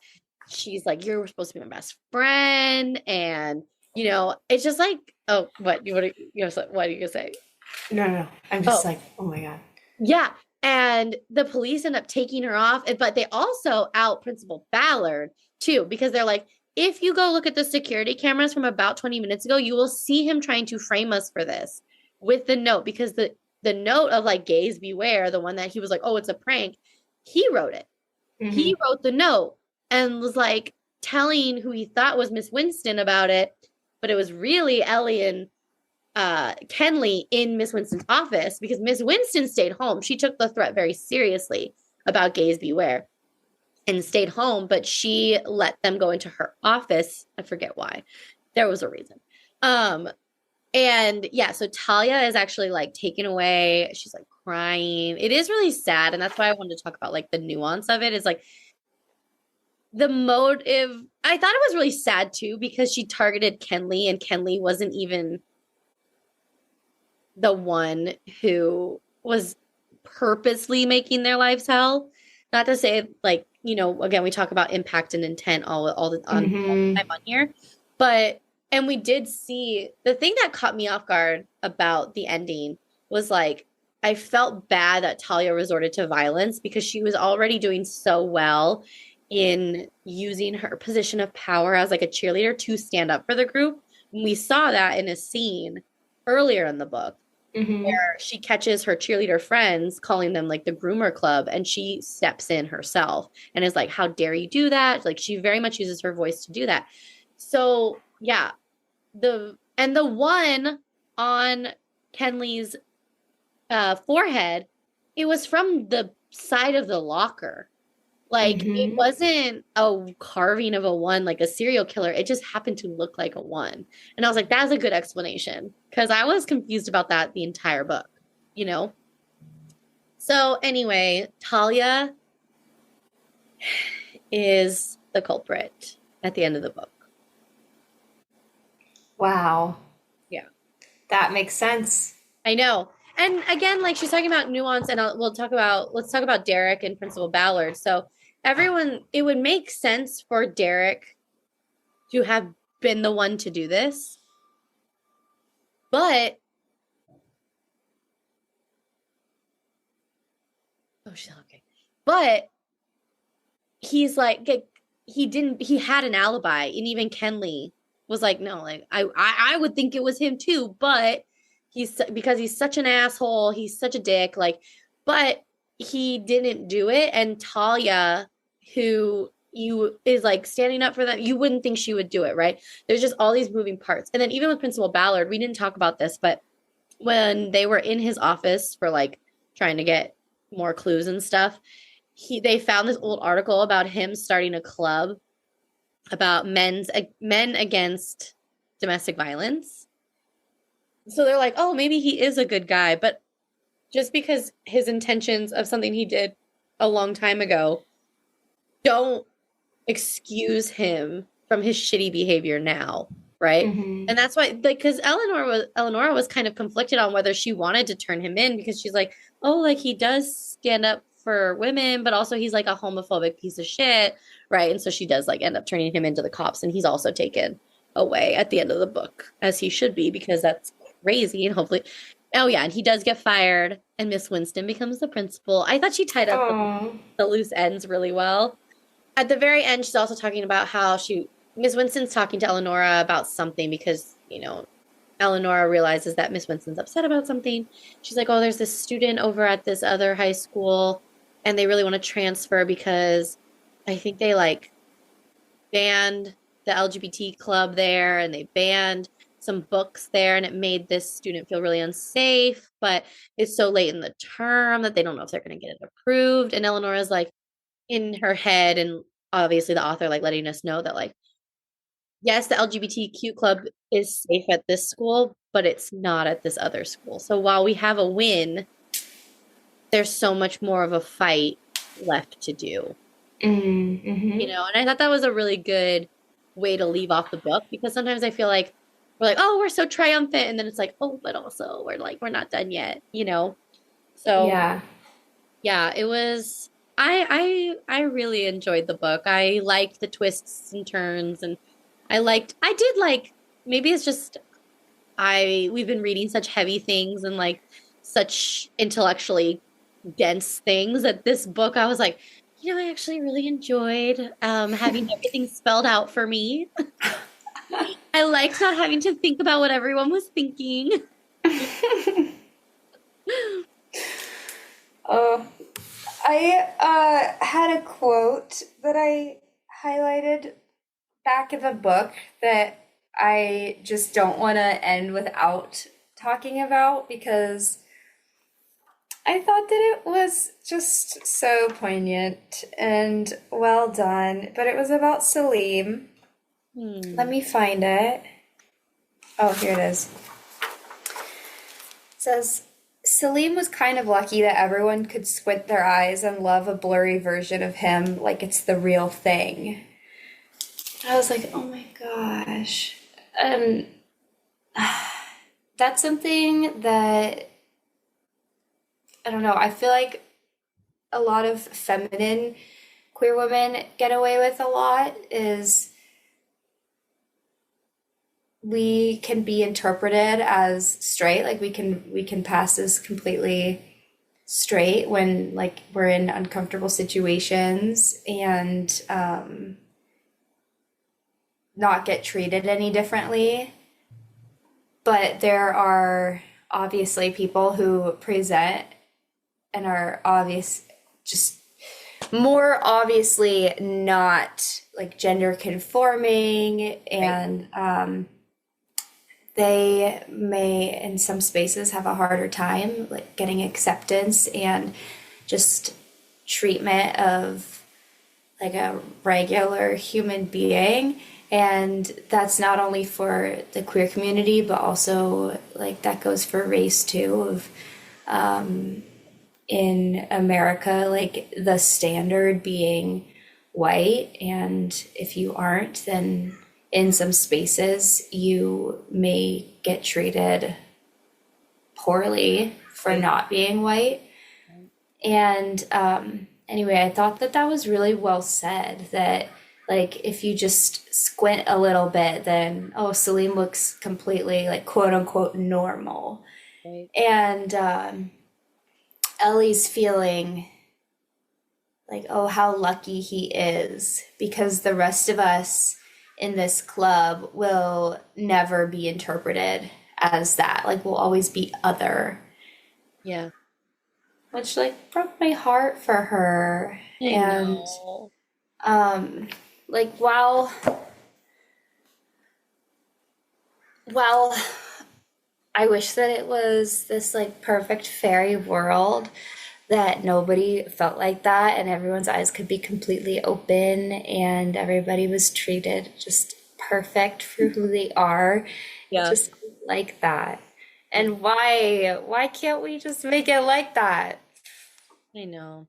she's like, you're supposed to be my best friend, and you know, it's just like, oh, what are you gonna say? No. I'm just like, oh my God. Yeah. And the police end up taking her off, but they also out Principal Ballard too, because they're like, if you go look at the security cameras from about 20 minutes ago, you will see him trying to frame us for this with the note, because the note of like gays beware, the one that he was like, oh, it's a prank, he wrote it. He wrote the note and was like telling who he thought was Miss Winston about it, but it was really Ellie and Kenley in Miss Winston's office, because Miss Winston stayed home. She took the threat very seriously about gays beware and stayed home, but she let them go into her office. I forget why. There was a reason. And yeah, so Talia is actually like taken away. She's like crying. It is really sad. And that's why I wanted to talk about like the nuance of it, is like the motive. I thought it was really sad too, because she targeted Kenley, and Kenley wasn't even the one who was purposely making their lives hell. Not to say like, you know, again, we talk about impact and intent all the time on here, but and we did see the thing that caught me off guard about the ending was like, I felt bad that Talia resorted to violence, because she was already doing so well in using her position of power as like a cheerleader to stand up for the group. And we saw that in a scene earlier in the book, where she catches her cheerleader friends calling them like the groomer club, and she steps in herself and is like, how dare you do that? Like, she very much uses her voice to do that. So yeah, the one on Kenley's forehead, it was from the side of the locker. Like, it wasn't a carving of a one like a serial killer. It just happened to look like a one. And I was like, that's a good explanation, because I was confused about that the entire book, you know? So anyway, Talia is the culprit at the end of the book. Wow. Yeah. That makes sense. I know. And again, like she's talking about nuance, and let's talk about Derek and Principal Ballard. So everyone, it would make sense for Derek to have been the one to do this, but she's okay. But he's like, he had an alibi, and even Kenley was like, no, like I would think it was him too, but because he's such an asshole, he's such a dick, like, but he didn't do it. And Talia, who is like standing up for them, you wouldn't think she would do it, right? There's just all these moving parts. And then even with Principal Ballard, we didn't talk about this, but when they were in his office for like trying to get more clues and stuff, they found this old article about him starting a club about men against domestic violence. So they're like, oh, maybe he is a good guy, but just because his intentions of something he did a long time ago don't excuse him from his shitty behavior now, right? And that's why, like, because Eleanora was kind of conflicted on whether she wanted to turn him in, because she's like, oh, like, he does stand up for women, but also he's like a homophobic piece of shit, right? And so she does like end up turning him into the cops, and he's also taken away at the end of the book, as he should be, because that's crazy. And hopefully, oh yeah, and he does get fired, and Miss Winston becomes the principal. I thought she tied up the loose ends really well. At the very end, she's also talking about how Miss Winston's talking to Eleanora about something, because, you know, Eleanora realizes that Miss Winston's upset about something. She's like, oh, there's this student over at this other high school, and they really want to transfer because I think they like banned the LGBT club there, and they banned some books there, and it made this student feel really unsafe, but it's so late in the term that they don't know if they're going to get it approved. And Eleanora's like in her head, and obviously the author like letting us know that like, yes, the LGBTQ club is safe at this school, but it's not at this other school. So while we have a win, there's so much more of a fight left to do. You know, and I thought that was a really good way to leave off the book, because sometimes I feel like we're like, oh, we're so triumphant, and then it's like, oh, but also we're not done yet, you know? So Yeah. yeah, it was I really enjoyed the book. I liked the twists and turns, and I did like, maybe it's just we've been reading such heavy things and like such intellectually dense things that this book I was like, I actually really enjoyed having everything spelled out for me. I liked not having to think about what everyone was thinking. Oh, I had a quote that I highlighted back in the book that I just don't want to end without talking about because I thought that it was just so poignant and well done. But it was about Salim. Let me find it. Oh, here it is. It says, Salim was kind of lucky that everyone could squint their eyes and love a blurry version of him like it's the real thing. I was like, oh my gosh. That's something that, I don't know, I feel like a lot of feminine queer women get away with a lot is we can be interpreted as straight, like we can pass as completely straight when like we're in uncomfortable situations and not get treated any differently. But there are obviously people who present and are just more obviously not like gender conforming, and they may in some spaces have a harder time like getting acceptance and just treatment of like a regular human being. And that's not only for the queer community, but also like that goes for race too, of in America, like the standard being white. And if you aren't, then in some spaces you may get treated poorly for not being white. And anyway, I thought that was really well said, that like if you just squint a little bit, then oh, Salim looks completely like quote unquote normal. Right. And Ellie's feeling like, oh, how lucky he is, because the rest of us in this club will never be interpreted as that. Like we'll always be other. Yeah. Which like broke my heart for her. And like while I wish that it was this like perfect fairy world that nobody felt like that and everyone's eyes could be completely open and everybody was treated just perfect for who they are. Yeah. Just like that. And why can't we just make it like that? I know.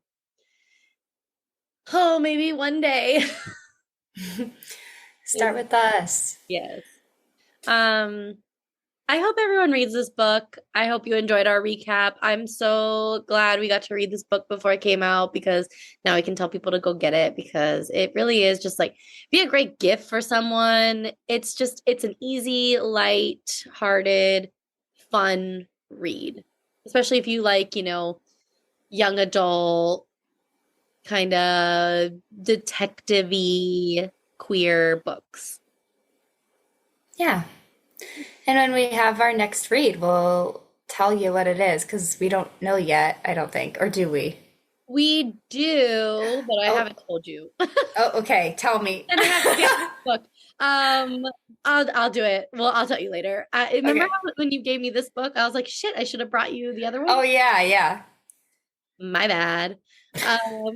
Oh, maybe one day. Start with us. Yes. I hope everyone reads this book. I hope you enjoyed our recap. I'm so glad we got to read this book before it came out, because now we can tell people to go get it, because it really is just like be a great gift for someone. It's an easy, light-hearted, fun read, especially if you like, young adult kind of detective-y queer books. Yeah. And when we have our next read, we'll tell you what it is, because we don't know yet, I don't think. Or do we? We do, but I haven't told you. Oh, okay. Tell me. And I have to get this book. I'll do it. Well, I'll tell you later. Remember when you gave me this book? I was like, shit, I should have brought you the other one. Oh yeah. My bad. I'll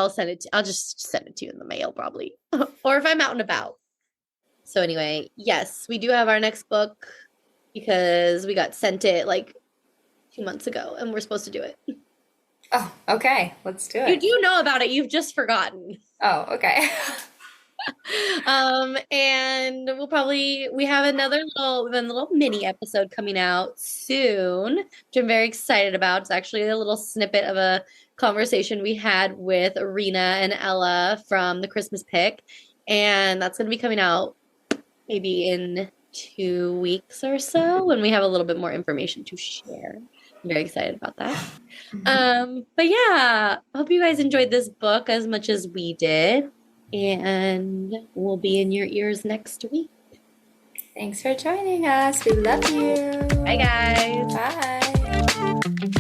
send it. I'll just send it to you in the mail, probably, or if I'm out and about. So anyway, yes, we do have our next book because we got sent it like 2 months ago, and we're supposed to do it. Oh, okay. Let's do it. You do know about it. You've just forgotten. Oh, okay. And we have a little mini episode coming out soon, which I'm very excited about. It's actually a little snippet of a conversation we had with Rena and Ella from the Christmas Pick. And that's going to be coming out maybe in 2 weeks or so when we have a little bit more information to share. I'm very excited about that. But yeah, I hope you guys enjoyed this book as much as we did. And we'll be in your ears next week. Thanks for joining us. We love you. Bye, guys. Bye.